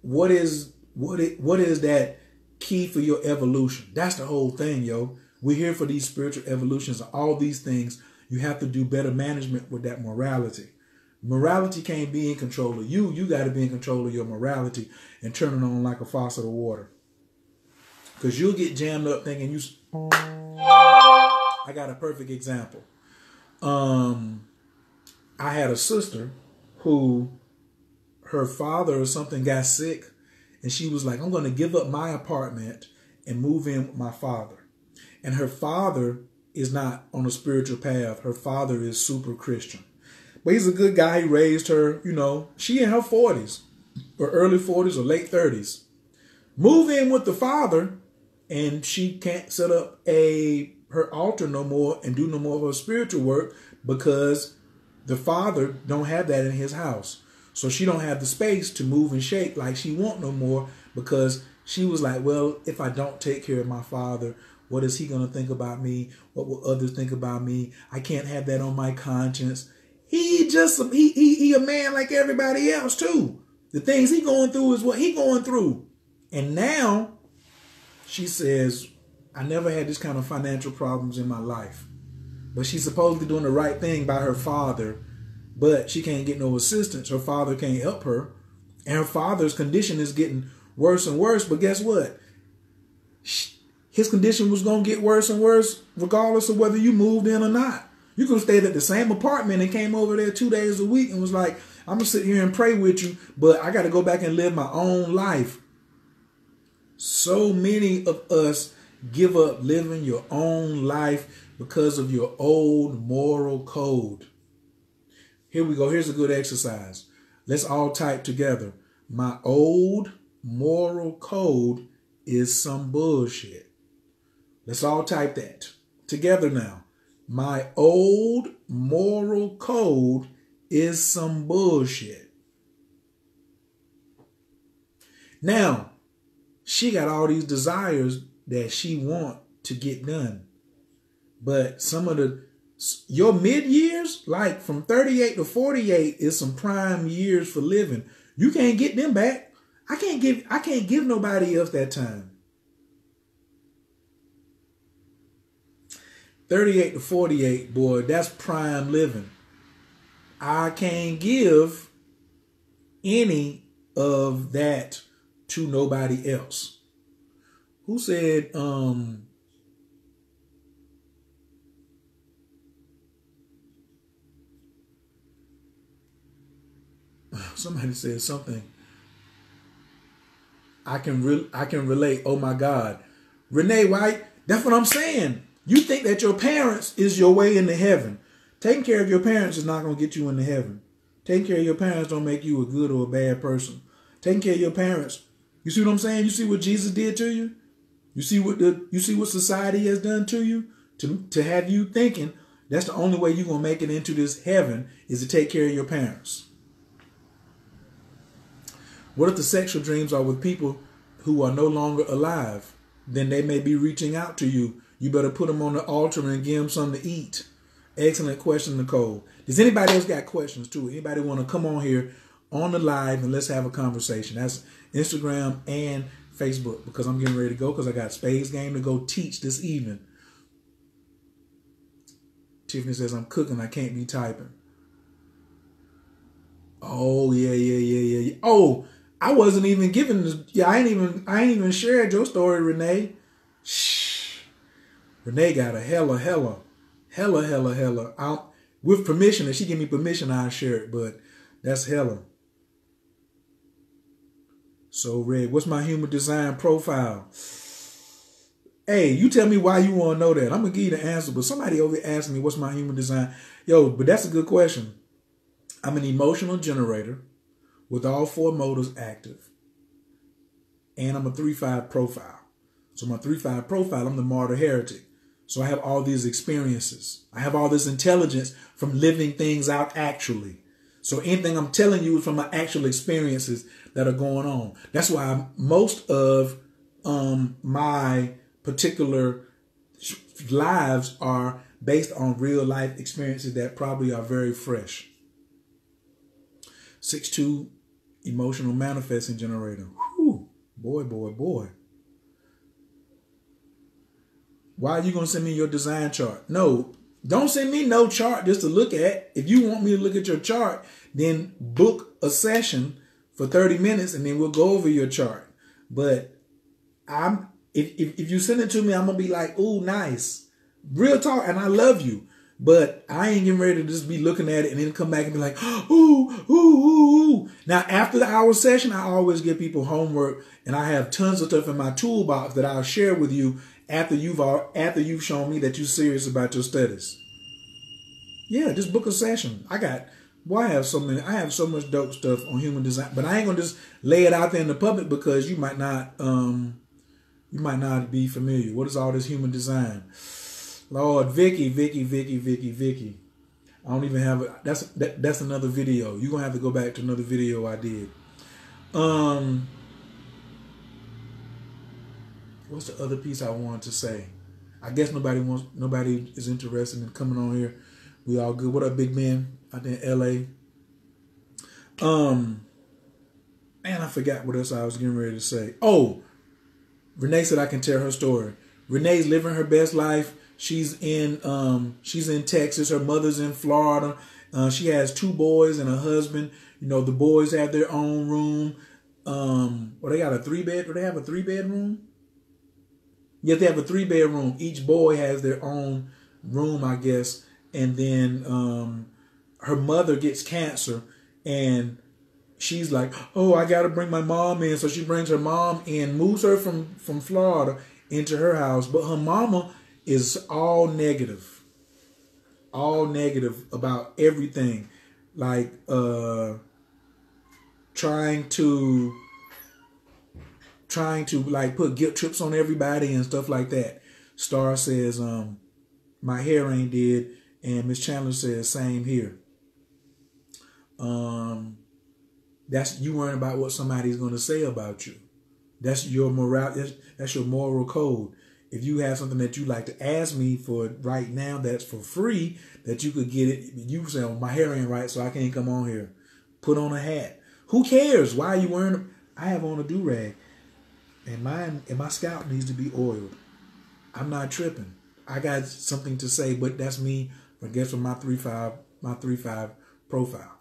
What is that key for your evolution? That's the whole thing, yo. We're here for these spiritual evolutions. All these things, you have to do better management with that morality. Morality can't be in control of you. You got to be in control of your morality and turn it on like a faucet of water. Because you'll get jammed up thinking you... I got a perfect example. I had a sister who her father or something got sick, and she was like, I'm going to give up my apartment and move in with my father. And her father is not on a spiritual path. Her father is super Christian. But he's a good guy. He raised her, she in her 40s or early 40s or late 30s. Move in with the father, and she can't set up her altar no more and do no more of her spiritual work because the father don't have that in his house. So she don't have the space to move and shake like she want no more, because she was like, well, if I don't take care of my father, what is he going to think about me? What will others think about me? I can't have that on my conscience. He a man like everybody else too. The things he going through is what he going through. And now she says, I never had this kind of financial problems in my life. But she's supposedly doing the right thing by her father, but she can't get no assistance. Her father can't help her. And her father's condition is getting worse and worse. But guess what? His condition was going to get worse and worse regardless of whether you moved in or not. You could have stayed at the same apartment and came over there 2 days a week and was like, I'm going to sit here and pray with you, but I got to go back and live my own life. So many of us give up living your own life because of your old moral code. Here we go. Here's a good exercise. Let's all type together. My old moral code is some bullshit. Let's all type that together now. My old moral code is some bullshit. Now, she got all these desires that she want to get done. But some of your mid years, like from 38 to 48, is some prime years for living. You can't get them back. I can't give nobody else that time. 38 to 48, boy, that's prime living. I can't give any of that to nobody else. Who said, somebody said something. I can relate. Oh my God. Renee White, that's what I'm saying. You think that your parents is your way into heaven. Taking care of your parents is not going to get you into heaven. Taking care of your parents don't make you a good or a bad person. Taking care of your parents. You see what I'm saying? You see what Jesus did to you? You see what society has done to you? To have you thinking that's the only way you're going to make it into this heaven is to take care of your parents. What if the sexual dreams are with people who are no longer alive? Then they may be reaching out to you. You better put them on the altar and give them something to eat. Excellent question, Nicole. Does anybody else got questions too? Anybody want to come on here on the live and let's have a conversation? That's Instagram and Facebook, because I'm getting ready to go because I got Spades game to go teach this evening. Tiffany says, I'm cooking. I can't be typing. Oh, yeah. Oh, I wasn't even giving this. Yeah, I ain't even shared your story, Renee. Shh. Renee got a hella. With permission, if she give me permission, I'll share it, but that's hella. So, Red, what's my human design profile? Hey, you tell me why you want to know that. I'm going to give you the answer, but somebody over here asked me what's my human design. Yo, but that's a good question. I'm an emotional generator with all 4 motors active. And I'm a 3-5 profile. So my 3-5 profile, I'm the martyr heretic. So I have all these experiences. I have all this intelligence from living things out actually. So anything I'm telling you is from my actual experiences that are going on. That's why most of my particular lives are based on real life experiences that probably are very fresh. 6-2 emotional manifesting generator. Whew. Boy, boy, boy. Why are you going to send me your design chart? No, don't send me no chart just to look at. If you want me to look at your chart, then book a session for 30 minutes and then we'll go over your chart. But if you send it to me, I'm going to be like, ooh, nice. Real talk, and I love you. But I ain't getting ready to just be looking at it and then come back and be like, ooh, ooh, ooh, ooh. Now, after the hour session, I always give people homework, and I have tons of stuff in my toolbox that I'll share with you after you've shown me that you're serious about your studies. Yeah, just book a session. I have so much dope stuff on human design, but I ain't gonna just lay it out there in the public because you might not be familiar. What is all this human design? Lord, Vicky. I don't even have it. That's another video. You're gonna have to go back to another video I did. What's the other piece I wanted to say? I guess nobody is interested in coming on here. We all good. What up, big man? Out there in LA. Man, I forgot what else I was getting ready to say. Oh, Renee said I can tell her story. Renee's living her best life. She's in Texas. Her mother's in Florida. She has 2 boys and a husband. You know, the boys have their own room. They got a 3-bed. Do they have a 3-bedroom? Yes, they have a 3-bedroom. Each boy has their own room, I guess. And then her mother gets cancer, and she's like, oh, I got to bring my mom in. So she brings her mom in, moves her from Florida into her house. But her mama is all negative about everything. Like trying to like put guilt trips on everybody and stuff like that. Star says, my hair ain't did. And Miss Chandler says, same here. That's you worrying about what somebody's going to say about you. That's your that's your moral code. If you have something that you like to ask me for right now that's for free, that you could get it. You say, oh, my hair ain't right, so I can't come on here. Put on a hat. Who cares? Why are you wearing I have on a do-rag. And my scalp needs to be oiled. I'm not tripping. I got something to say, but that's me, I guess, from my 3-5 profile.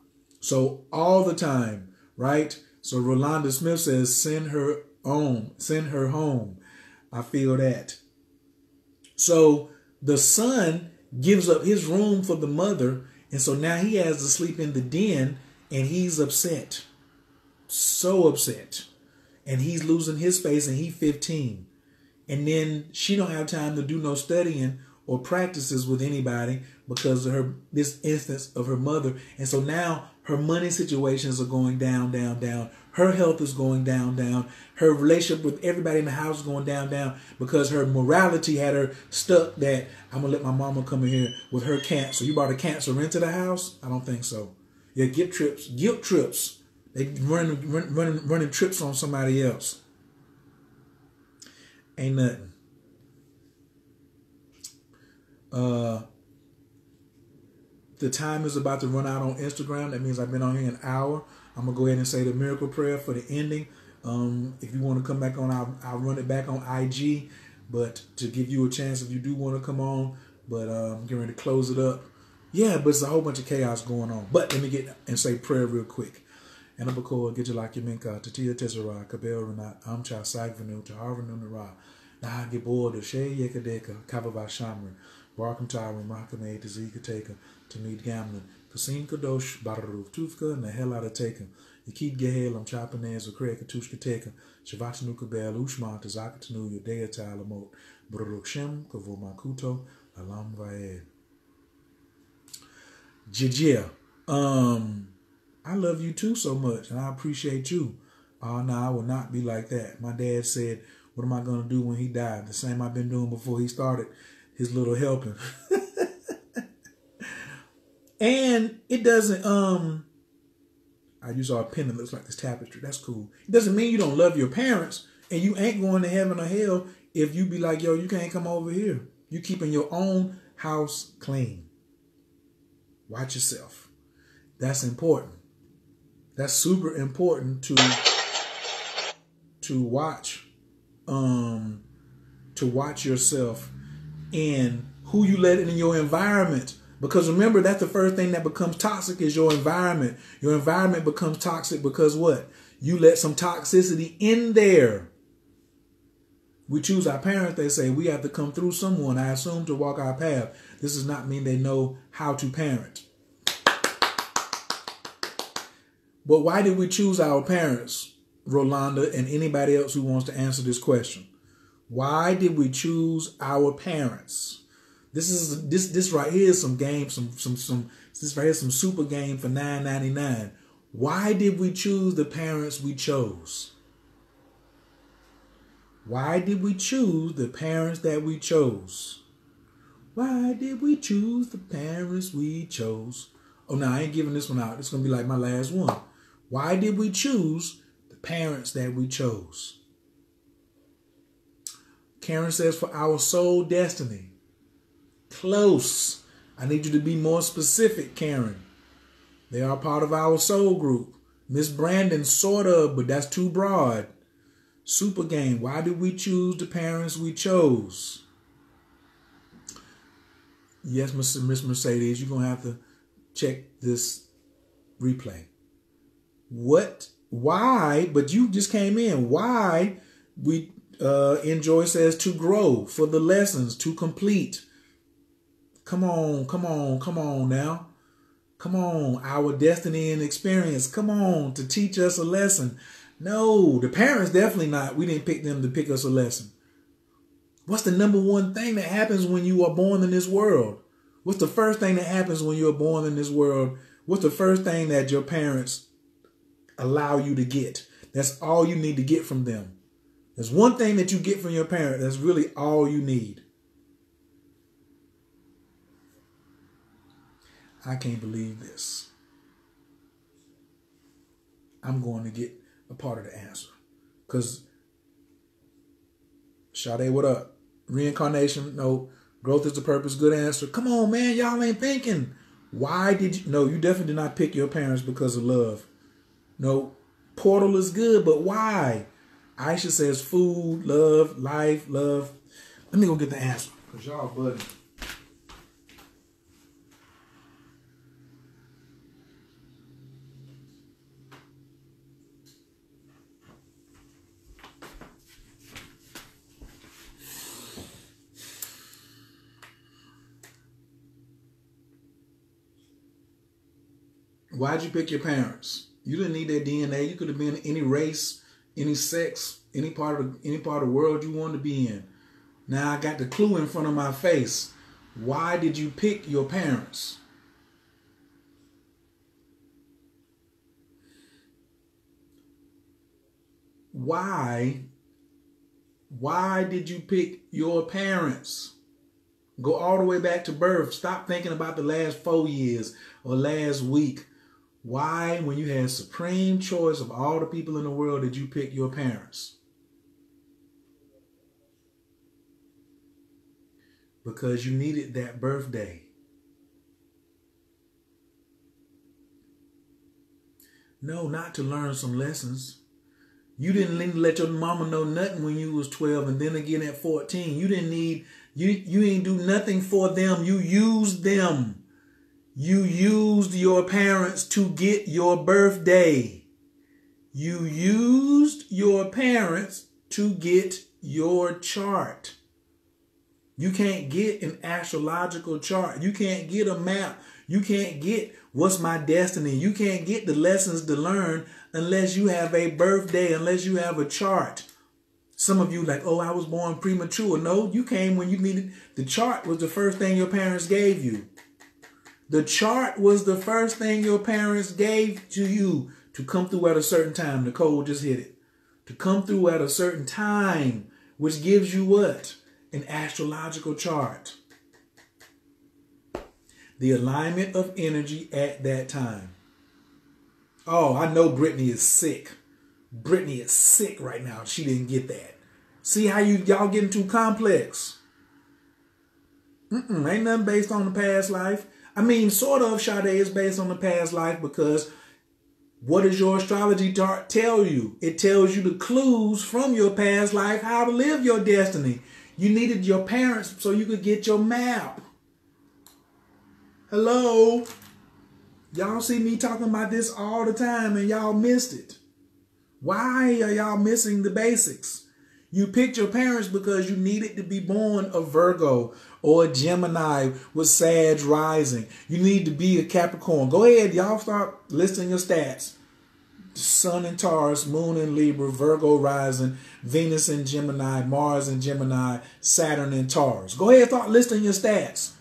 So all the time, right? So Rolanda Smith says, send her home. I feel that. So the son gives up his room for the mother, and so now he has to sleep in the den, and he's upset. So upset. And he's losing his space, and he's 15. And then she don't have time to do no studying or practices with anybody because of this instance of her mother. And so now her money situations are going down, down, down. Her health is going down, down. Her relationship with everybody in the house is going down, down because her morality had her stuck that I'm going to let my mama come in here with her cancer. You brought a cancer into the house? I don't think so. Yeah, guilt trips. They running trips on somebody else. Ain't nothing. The time is about to run out on Instagram. That means I've been on here an hour. I'm going to go ahead and say the miracle prayer for the ending. If you want to come back on, I'll run it back on IG. But to give you a chance if you do want to come on. But I'm getting ready to close it up. Yeah, but it's a whole bunch of chaos going on. But let me get and say prayer real quick. And I'm going to get you like your minka, Tatia Tessera, Kabel Renat, Amcha Sagvenu, Taharvenu Nara, Nah get bored of Shay Yakadeka, Kababa Shamra, Barkham Tower, Mahkameh, Tazika Taker, Tamid Gamlin, Kasim Kadosh, Bararuf Tufka, and the hell out of Taker. Yakid Gehel, I'm chopping as a crack, Katushka Taker, Shavatanuka Bel, Ushma, Tazakatanu, Yadea Talamot, Baruk Shem, Kavomakuto, Alam Vaed. Jijia, I love you too so much, and I appreciate you. Oh, no, I will not be like that. My dad said, What am I going to do when he died? The same I've been doing before he started his little helping. And it doesn't, I saw a pen that looks like this tapestry. That's cool. It doesn't mean you don't love your parents and you ain't going to heaven or hell if you be like, yo, you can't come over here. You keeping your own house clean. Watch yourself. That's important. That's super important to watch. To watch yourself and who you let in your environment. Because remember, that's the first thing that becomes toxic is your environment. Your environment becomes toxic because what? You let some toxicity in there. We choose our parents. They say we have to come through someone, I assume, to walk our path. This does not mean they know how to parent. But why did we choose our parents, Rolanda, and anybody else who wants to answer this question? Why did we choose our parents? This right here is some game, this right here is some super game for $9.99. Why did we choose the parents we chose? Why did we choose the parents that we chose? Why did we choose the parents we chose? Oh, no, I ain't giving this one out. It's going to be like my last one. Why did we choose the parents that we chose? Karen says, for our soul destiny. Close. I need you to be more specific, Karen. They are part of our soul group. Miss Brandon, sort of, but that's too broad. Super game. Why did we choose the parents we chose? Yes, Miss Mercedes, you're going to have to check this replay. What? Why? But you just came in. Why? We Enjoy says to grow, for the lessons, to complete. Come on now. Come on, our destiny and experience. Come on, to teach us a lesson. No, the parents definitely not. We didn't pick them to pick us a lesson. What's the number one thing that happens when you are born in this world? What's the first thing that happens when you're born in this world? What's the first thing that your parents allow you to get? That's all you need to get from them. There's one thing that you get from your parent. That's really all you need. I can't believe this. I'm going to get a part of the answer. Because, Sade, what up? Reincarnation, no. Growth is the purpose, good answer. Come on, man, y'all ain't thinking. Why did you? No, you definitely did not pick your parents because of love. No, portal is good, but why? Aisha says food, love, life, love. Let me go get the answer. Because y'all buddy. Why'd you pick your parents? You didn't need their DNA. You could have been any race, any sex, any part of the world you wanted to be in. Now I got the clue in front of my face. Why did you pick your parents? Why did you pick your parents? Go all the way back to birth. Stop thinking about the last 4 years or last week. Why, when you had supreme choice of all the people in the world, did you pick your parents? Because you needed that birthday. No, not to learn some lessons. You didn't let your mama know nothing when you was 12 and then again at 14. You didn't need, you ain't do nothing for them. You used them. You used your parents to get your birthday. You used your parents to get your chart. You can't get an astrological chart. You can't get a map. You can't get what's my destiny. You can't get the lessons to learn unless you have a birthday, unless you have a chart. Some of you like, oh, I was born premature. No, you came when you needed. The chart was the first thing your parents gave you. The chart was the first thing your parents gave to you to come through at a certain time. Nicole just hit it. To come through at a certain time which gives you what? An astrological chart. The alignment of energy at that time. Oh, I know Brittany is sick. Brittany is sick right now. She didn't get that. See how y'all getting too complex. Ain't nothing based on the past life. I mean, sort of, Sade, is based on the past life, because what does your astrology chart tell you? It tells you the clues from your past life, how to live your destiny. You needed your parents so you could get your map. Hello? Y'all see me talking about this all the time and y'all missed it. Why are y'all missing the basics? You picked your parents because you needed to be born a Virgo or a Gemini with Sag rising. You need to be a Capricorn. Go ahead, y'all start listing your stats. Sun in Taurus, Moon in Libra, Virgo rising, Venus in Gemini, Mars in Gemini, Saturn in Taurus. Go ahead, start listing your stats.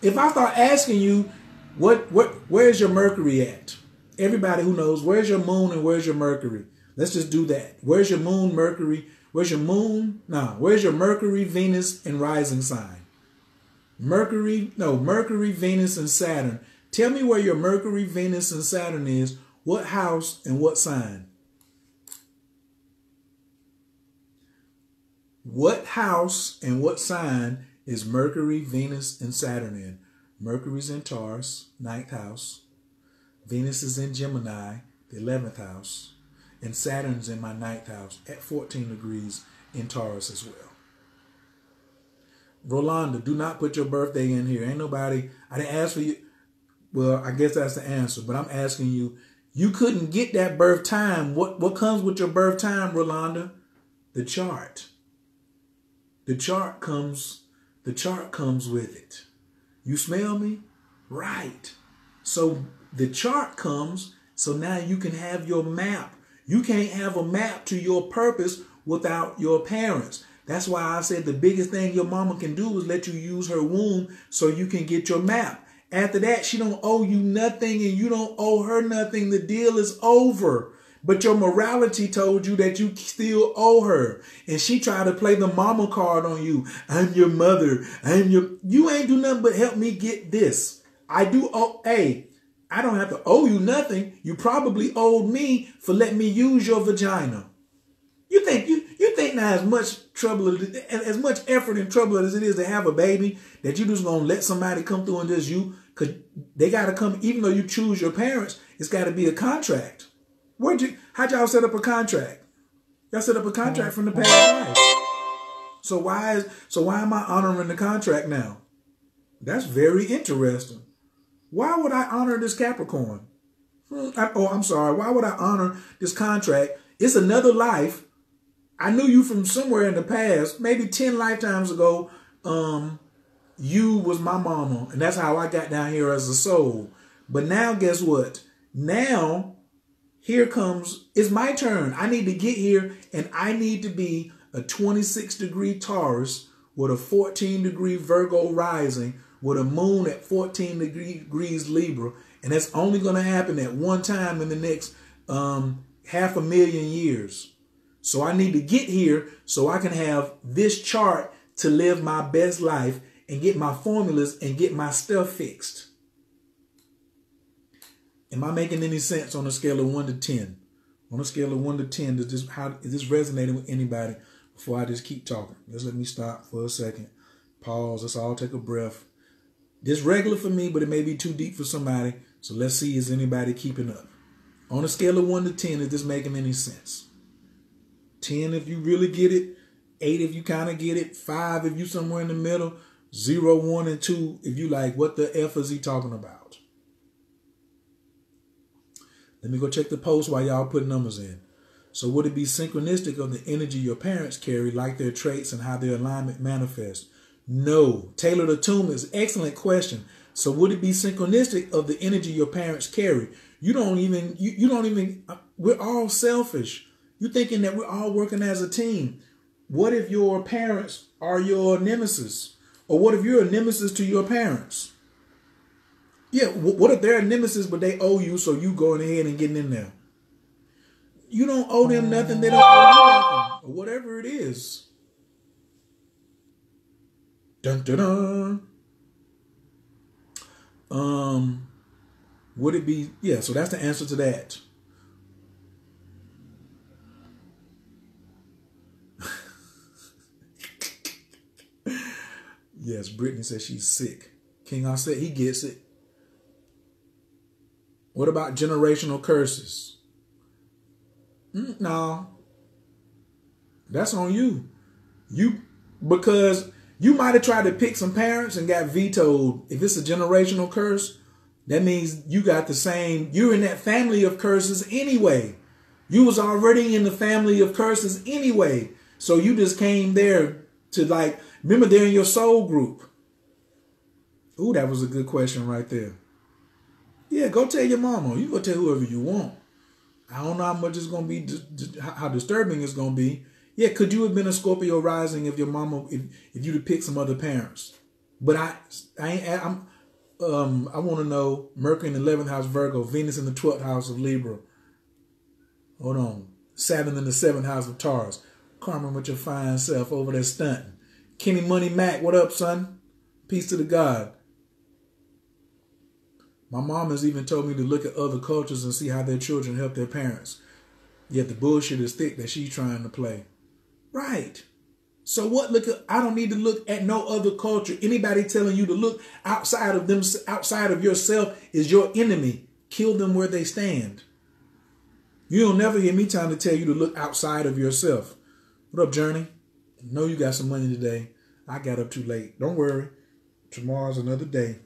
If I start asking you, where's your Mercury at? Everybody who knows, where's your Moon and where's your Mercury? Let's just do that. Where's your Moon, Mercury? Where's your Moon? No, where's your Mercury, Venus, and rising sign? Mercury, Venus, and Saturn. Tell me where your Mercury, Venus, and Saturn is. What house and what sign? What house and what sign is Mercury, Venus, and Saturn in? Mercury's in Taurus, 9th house. Venus is in Gemini, the 11th house. And Saturn's in my 9th house at 14 degrees in Taurus as well. Rolanda, do not put your birthday in here. Ain't nobody, I didn't ask for you. Well, I guess that's the answer, but I'm asking you, you couldn't get that birth time. What comes with your birth time, Rolanda? The chart. The chart comes with it. You smell me? Right. So the chart comes, so now you can have your map. You can't have a map to your purpose without your parents. That's why I said the biggest thing your mama can do is let you use her womb so you can get your map. After that, she don't owe you nothing and you don't owe her nothing. The deal is over. But your morality told you that you still owe her. And she tried to play the mama card on you. I'm your mother. You ain't do nothing but help me get this. I do owe, I don't have to owe you nothing. You probably owed me for letting me use your vagina. You think now as much trouble, as much effort and trouble as it is to have a baby, that you just gonna let somebody come through and just you, because they gotta come, even though you choose your parents, it's gotta be a contract. How'd y'all set up a contract? Y'all set up a contract from the past life. So why am I honoring the contract now? That's very interesting. Why would I honor this Capricorn? I'm sorry. Why would I honor this contract? It's another life. I knew you from somewhere in the past, maybe 10 lifetimes ago. You was my mama, and that's how I got down here as a soul. But now, guess what? Now, it's my turn. I need to get here, and I need to be a 26-degree Taurus with a 14-degree Virgo rising, with a moon at 14 degrees Libra. And that's only going to happen at one time in the next 500,000 years. So I need to get here so I can have this chart to live my best life and get my formulas and get my stuff fixed. Am I making any sense on a scale of 1 to 10? On a scale of 1 to 10, is this resonating with anybody before I just keep talking? Just let me stop for a second. Pause. Let's all take a breath. This regular for me, but it may be too deep for somebody. So let's see, is anybody keeping up? On a scale of 1 to 10, is this making any sense? 10 if you really get it. 8 if you kind of get it. 5 if you somewhere in the middle. 0, 1, and 2 if you like, what the F is he talking about? Let me go check the post while y'all put numbers in. So would it be synchronistic of the energy your parents carry, like their traits and how their alignment manifests? No. Taylor the Tomb is an excellent question. So would it be synchronistic of the energy your parents carry? You don't even, we're all selfish. You're thinking that we're all working as a team. What if your parents are your nemesis? Or what if you're a nemesis to your parents? Yeah, what if they're a nemesis, but they owe you, so you going ahead and getting in there? You don't owe them nothing. They don't owe you nothing. Or whatever it is. Dun, dun, dun. Would it be? Yeah, so that's the answer to that. Yes, Brittany says she's sick. King Offset, he gets it. What about generational curses? No. That's on you. Because you might have tried to pick some parents and got vetoed. If it's a generational curse, that means you got the same, you're in that family of curses anyway. You was already in the family of curses anyway. So you just came there to remember they're in your soul group. Ooh, that was a good question right there. Yeah, go tell your mama. You go tell whoever you want. I don't know how much it's going to be, how disturbing it's going to be. Yeah, could you have been a Scorpio rising if your mama, if you'd have picked some other parents? But I want to know Mercury in the 11th house Virgo, Venus in the 12th house of Libra. Hold on. Saturn in the 7th house of Taurus. Carmen with your fine self over there stunting. Kenny Money Mac, what up, son? Peace to the God. My mom has even told me to look at other cultures and see how their children help their parents. Yet the bullshit is thick that she's trying to play. Right. So what? I don't need to look at no other culture. Anybody telling you to look outside of them, outside of yourself, is your enemy. Kill them where they stand. You'll never hear me trying to tell you to look outside of yourself. What up, Journey? Know you got some money today. I got up too late. Don't worry. Tomorrow's another day.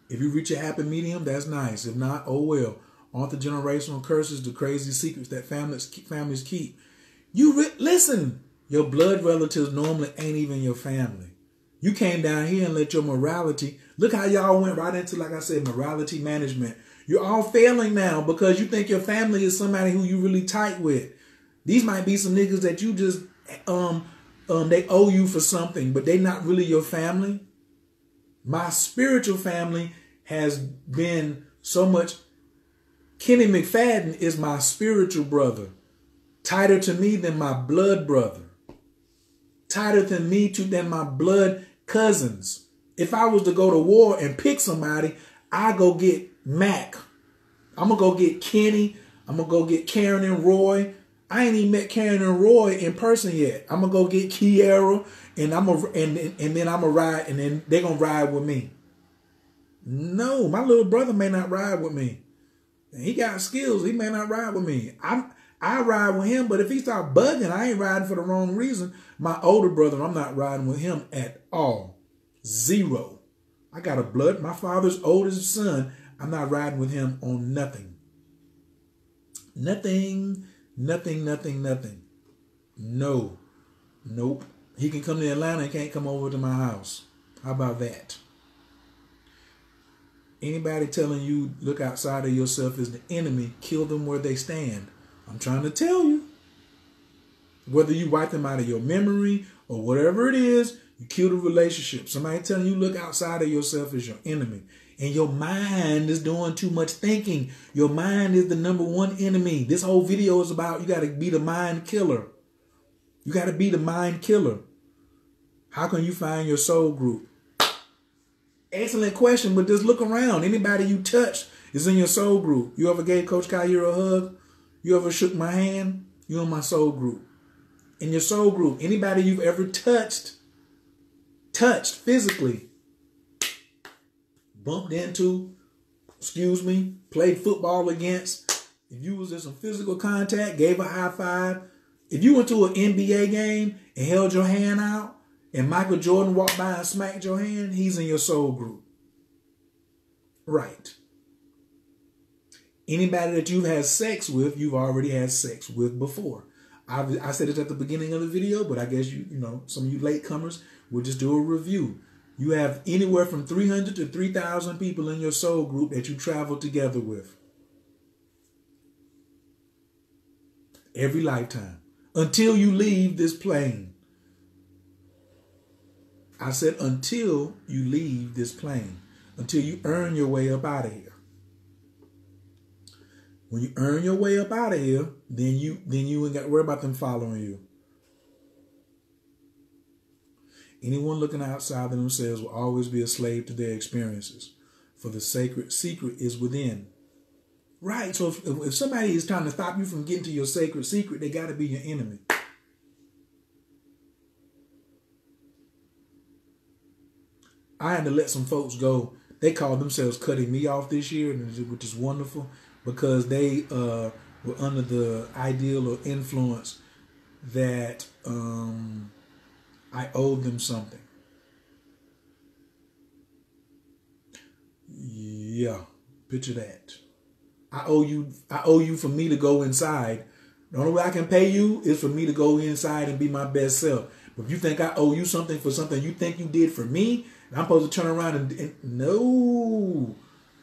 If you reach a happy medium, that's nice. If not, oh well. Aren't the generational curses the crazy secrets that families keep? Listen, your blood relatives normally ain't even your family. You came down here and let your morality, look how y'all went right into, like I said, morality management. You're all failing now because you think your family is somebody who you really tight with. These might be some niggas that you just, they owe you for something, but they not really your family. My spiritual family has been so much. Kenny McFadden is my spiritual brother. Tighter to me than my blood brother. Tighter than me than my blood cousins. If I was to go to war and pick somebody, I go get Mac. I'm going to go get Kenny. I'm going to go get Karen and Roy. I ain't even met Karen and Roy in person yet. I'm going to go get Kiara and then I'm going to ride and then they're going to ride with me. No, my little brother may not ride with me. He got skills. He may not ride with me. I ride with him, but if he start bugging, I ain't riding for the wrong reason. My older brother, I'm not riding with him at all. Zero. I got my father's oldest son. I'm not riding with him on nothing. Nothing. No. Nope. He can come to Atlanta and can't come over to my house. How about that? Anybody telling you look outside of yourself is the enemy, kill them where they stand. I'm trying to tell you. Whether you wipe them out of your memory or whatever it is, you kill the relationship. Somebody telling you look outside of yourself is your enemy. And your mind is doing too much thinking. Your mind is the number one enemy. This whole video is about you got to be the mind killer. You got to be the mind killer. How can you find your soul group? Excellent question, but just look around. Anybody you touch is in your soul group. You ever gave Coach Kyra a hug? You ever shook my hand? You're in my soul group. In your soul group, anybody you've ever touched physically, bumped into, played football against, if you was in some physical contact, gave a high five, if you went to an NBA game and held your hand out and Michael Jordan walked by and smacked your hand, he's in your soul group. Right. Anybody that you've had sex with, you've already had sex with before. I said it at the beginning of the video, but I guess some of you latecomers will just do a review. You have anywhere from 300 to 3,000 people in your soul group that you travel together with. Every lifetime. Until you leave this plane. I said until you leave this plane. Until you earn your way up out of here. When you earn your way up out of here, then you ain't got to worry about them following you. Anyone looking outside of themselves will always be a slave to their experiences, for the sacred secret is within. Right, so if somebody is trying to stop you from getting to your sacred secret, they got to be your enemy. I had to let some folks go. They called themselves cutting me off this year, which is wonderful, because they were under the ideal or influence that I owed them something. Yeah, picture that. I owe you for me to go inside. The only way I can pay you is for me to go inside and be my best self. But if you think I owe you something for something you think you did for me, and I'm supposed to turn around and no.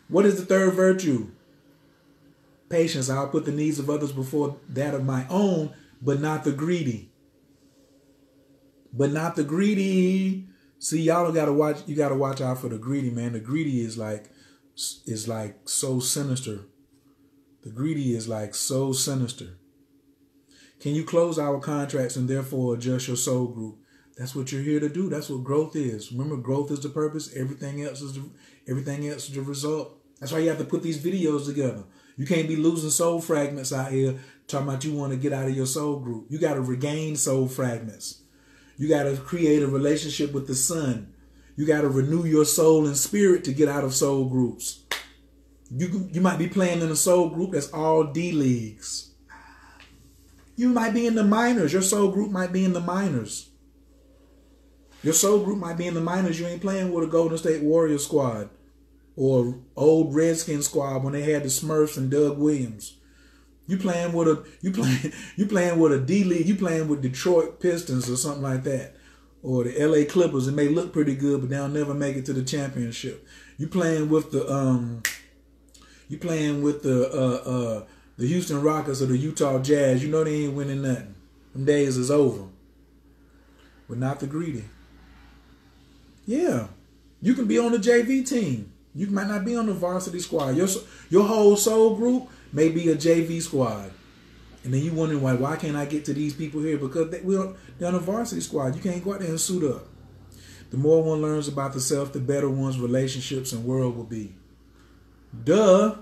What is the third virtue? Patience. I'll put the needs of others before that of my own, but not the greedy. But not the greedy. See, y'all gotta watch. You gotta watch out for the greedy, man. The greedy is like so sinister. The greedy is like so sinister. Can you close our contracts and therefore adjust your soul group? That's what you're here to do. That's what growth is. Remember, growth is the purpose. Everything else is the result. That's why you have to put these videos together. You can't be losing soul fragments out here talking about you want to get out of your soul group. You got to regain soul fragments. You got to create a relationship with the sun. You got to renew your soul and spirit to get out of soul groups. You might be playing in a soul group that's all D leagues. You might be in the minors. Your soul group might be in the minors. Your soul group might be in the minors. You ain't playing with a Golden State Warriors squad or old Redskin squad when they had the Smurfs and Doug Williams. You playing with a D league. You playing with Detroit Pistons or something like that, or the LA Clippers. It may look pretty good, but they'll never make it to the championship. You playing with the Houston Rockets or the Utah Jazz. You know they ain't winning nothing. Them days is over. But not the greedy. Yeah. You can be on the JV team. You might not be on the varsity squad. Your whole soul group may be a JV squad. And then you wondering why can't I get to these people here? Because they're on a varsity squad. You can't go out there and suit up. The more one learns about the self, the better one's relationships and world will be. Duh.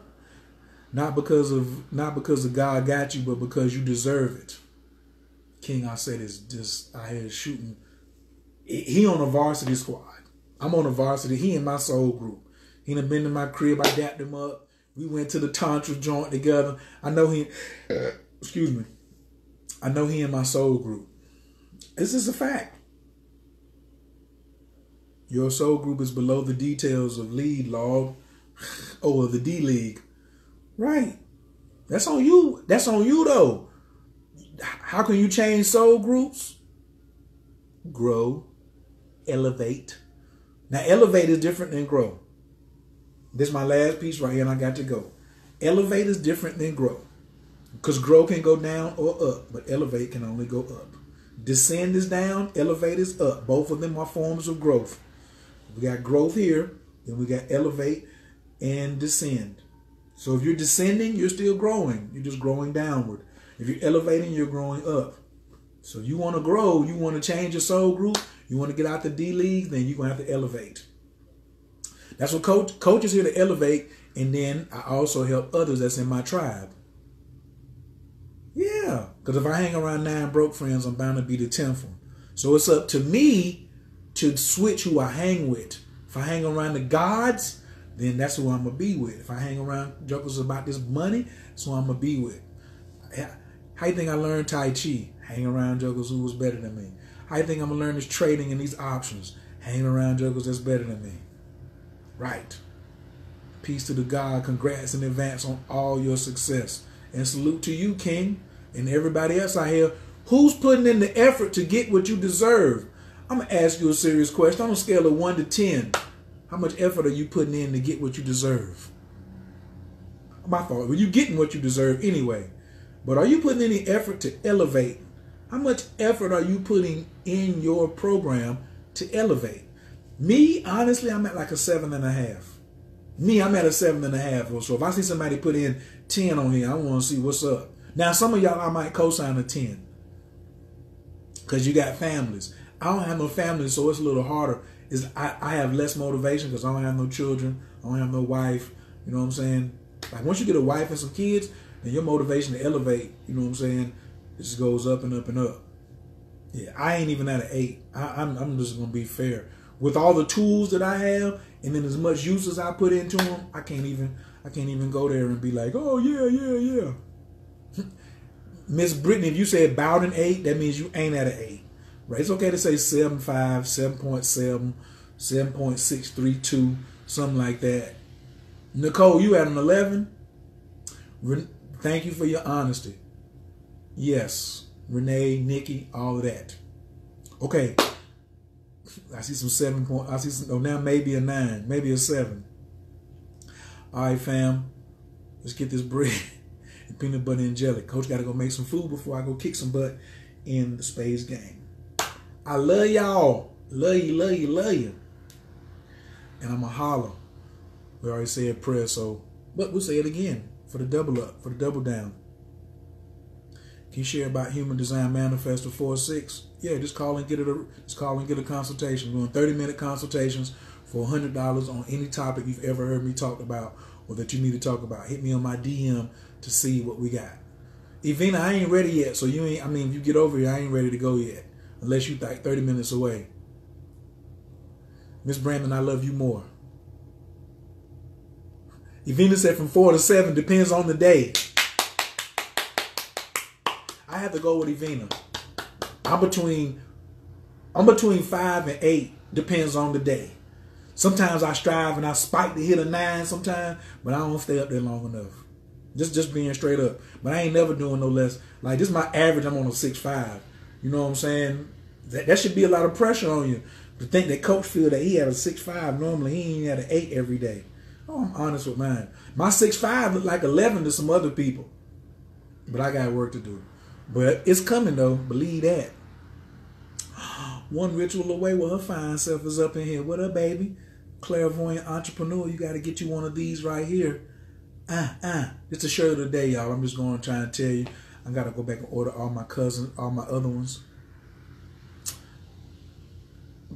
Not because of God got you, but because you deserve it. King, I said, is just out here shooting. He on a varsity squad. I'm on a varsity. He in my soul group. He done been to my crib. I dapped him up. We went to the Tantra joint together. I know he, excuse me. I know he in my soul group. This is a fact. Your soul group is below the details of lead log or the D League. Right. That's on you. That's on you though. How can you change soul groups? Grow. Elevate. Now elevate is different than grow. This is my last piece right here and I got to go. Elevate is different than grow. Because grow can go down or up, but elevate can only go up. Descend is down, elevate is up. Both of them are forms of growth. We got growth here, then we got elevate and descend. So if you're descending, you're still growing. You're just growing downward. If you're elevating, you're growing up. So you want to grow, you want to change your soul group, you want to get out the D League, then you're going to have to elevate. That's what coach is here to elevate, and then I also help others that's in my tribe. Yeah, because if I hang around 9 broke friends, I'm bound to be the 10th one. So it's up to me to switch who I hang with. If I hang around the gods, then that's who I'm going to be with. If I hang around jokers about this money, that's who I'm going to be with. How you think I learned Tai Chi? Hang around jokers who was better than me. How you think I'm going to learn this trading and these options? Hang around jokers that's better than me. Right. Peace to the God. Congrats in advance on all your success. And salute to you, King, and everybody else out here. Who's putting in the effort to get what you deserve? I'm going to ask you a serious question. On a scale of 1 to 10, how much effort are you putting in to get what you deserve? My fault. Well, you're getting what you deserve anyway. But are you putting any effort to elevate? How much effort are you putting in your program to elevate? Me, honestly, I'm at like a 7.5. Me, I'm at a 7.5 or so. If I see somebody put in 10 on here, I want to see what's up. Now, some of y'all, I might co-sign a 10 because you got families. I don't have no family, so it's a little harder. I have less motivation because I don't have no children. I don't have no wife. You know what I'm saying? Like once you get a wife and some kids, then your motivation to elevate, you know what I'm saying, it just goes up and up and up. Yeah, I ain't even at an 8. I'm just gonna be fair. With all the tools that I have, and then as much use as I put into them, I can't even go there and be like, oh yeah. Miss Brittany, if you said about an 8, that means you ain't at an 8. Right? It's okay to say 7.5, 7.7, 7.632, something like that. Nicole, you at an 11? Thank you for your honesty. Yes. Renee, Nikki, all of that. Okay. I see some 7 point. I see some. Oh, now maybe a 9, maybe a 7. All right, fam. Let's get this bread and peanut butter and jelly. Coach got to go make some food before I go kick some butt in the spades game. I love y'all. Love you. And I'm a holler. We already said prayer, so but we'll say it again for the double up, for the double down. Can you share about Human Design Manifesto 4-6? Yeah, just call and get a consultation. We're doing 30-minute consultations for $100 on any topic you've ever heard me talk about or that you need to talk about. Hit me on my DM to see what we got. Evina, I ain't ready yet, so you ain't. I mean, if you get over here, I ain't ready to go yet, unless you like 30 minutes away. Miss Brandon, I love you more. Evina said from 4 to 7 depends on the day. I have to go with Evina. I'm between 5 and 8. Depends on the day. Sometimes I strive and I spike to hit a 9 sometimes, but I don't stay up there long enough. Just being straight up. But I ain't never doing no less. Like this is my average. I'm on a 6.5. You know what I'm saying? That should be a lot of pressure on you to think that coach feel that he had a 6.5. Normally he ain't had an 8 every day. Oh, I'm honest with mine. My 6.5 look like 11 to some other people. But I got work to do. But it's coming though. Believe that. One ritual away with her fine self is up in here. What up, baby? Clairvoyant entrepreneur. You got to get you one of these right here. It's a shirt of the day, y'all. I'm just going to try and tell you. I got to go back and order all my cousins, all my other ones.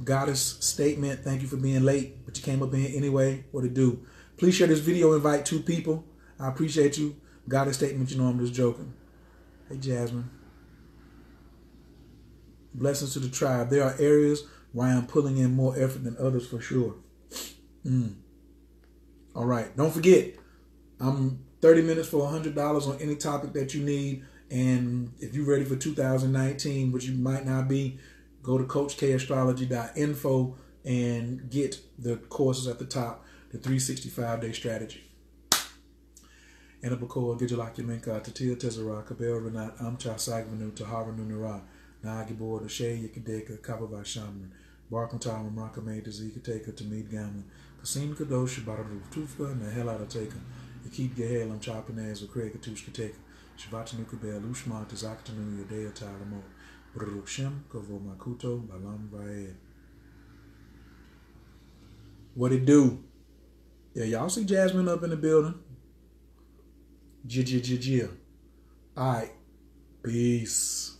Goddess statement. Thank you for being late, but you came up in here anyway. What to do? Please share this video. Invite 2 people. I appreciate you. Goddess statement. You know I'm just joking. Hey, Jasmine. Blessings to the tribe. There are areas where I am pulling in more effort than others for sure. All right. Don't forget, I'm 30 minutes for $100 on any topic that you need. And if you're ready for 2019, which you might not be, go to coachkastrology.info and get the courses at the top, the 365-day strategy. Enabakoa, Gijalaki Menka, Tatia Tezara, Kabel Renat, Amcha Sagvanu, Tahara Nunara, Nagibor, the Shay Yakadeka, Kabava Shaman, Barkantar, Maraka Made, Zikateka, Tamid Gaman, Kasim Kadosh, Bararu, Tufka, Nahela Taka, Yakib Gahel, I'm chopping as a Craig Tushkateka, Shivatanu Kabel, Ushma, Tazakatanu, Yadea Talamo, Brushem, Kavo Makuto, Balam Vaed. What it do? Yeah, y'all see Jasmine up in the building? All right. Peace.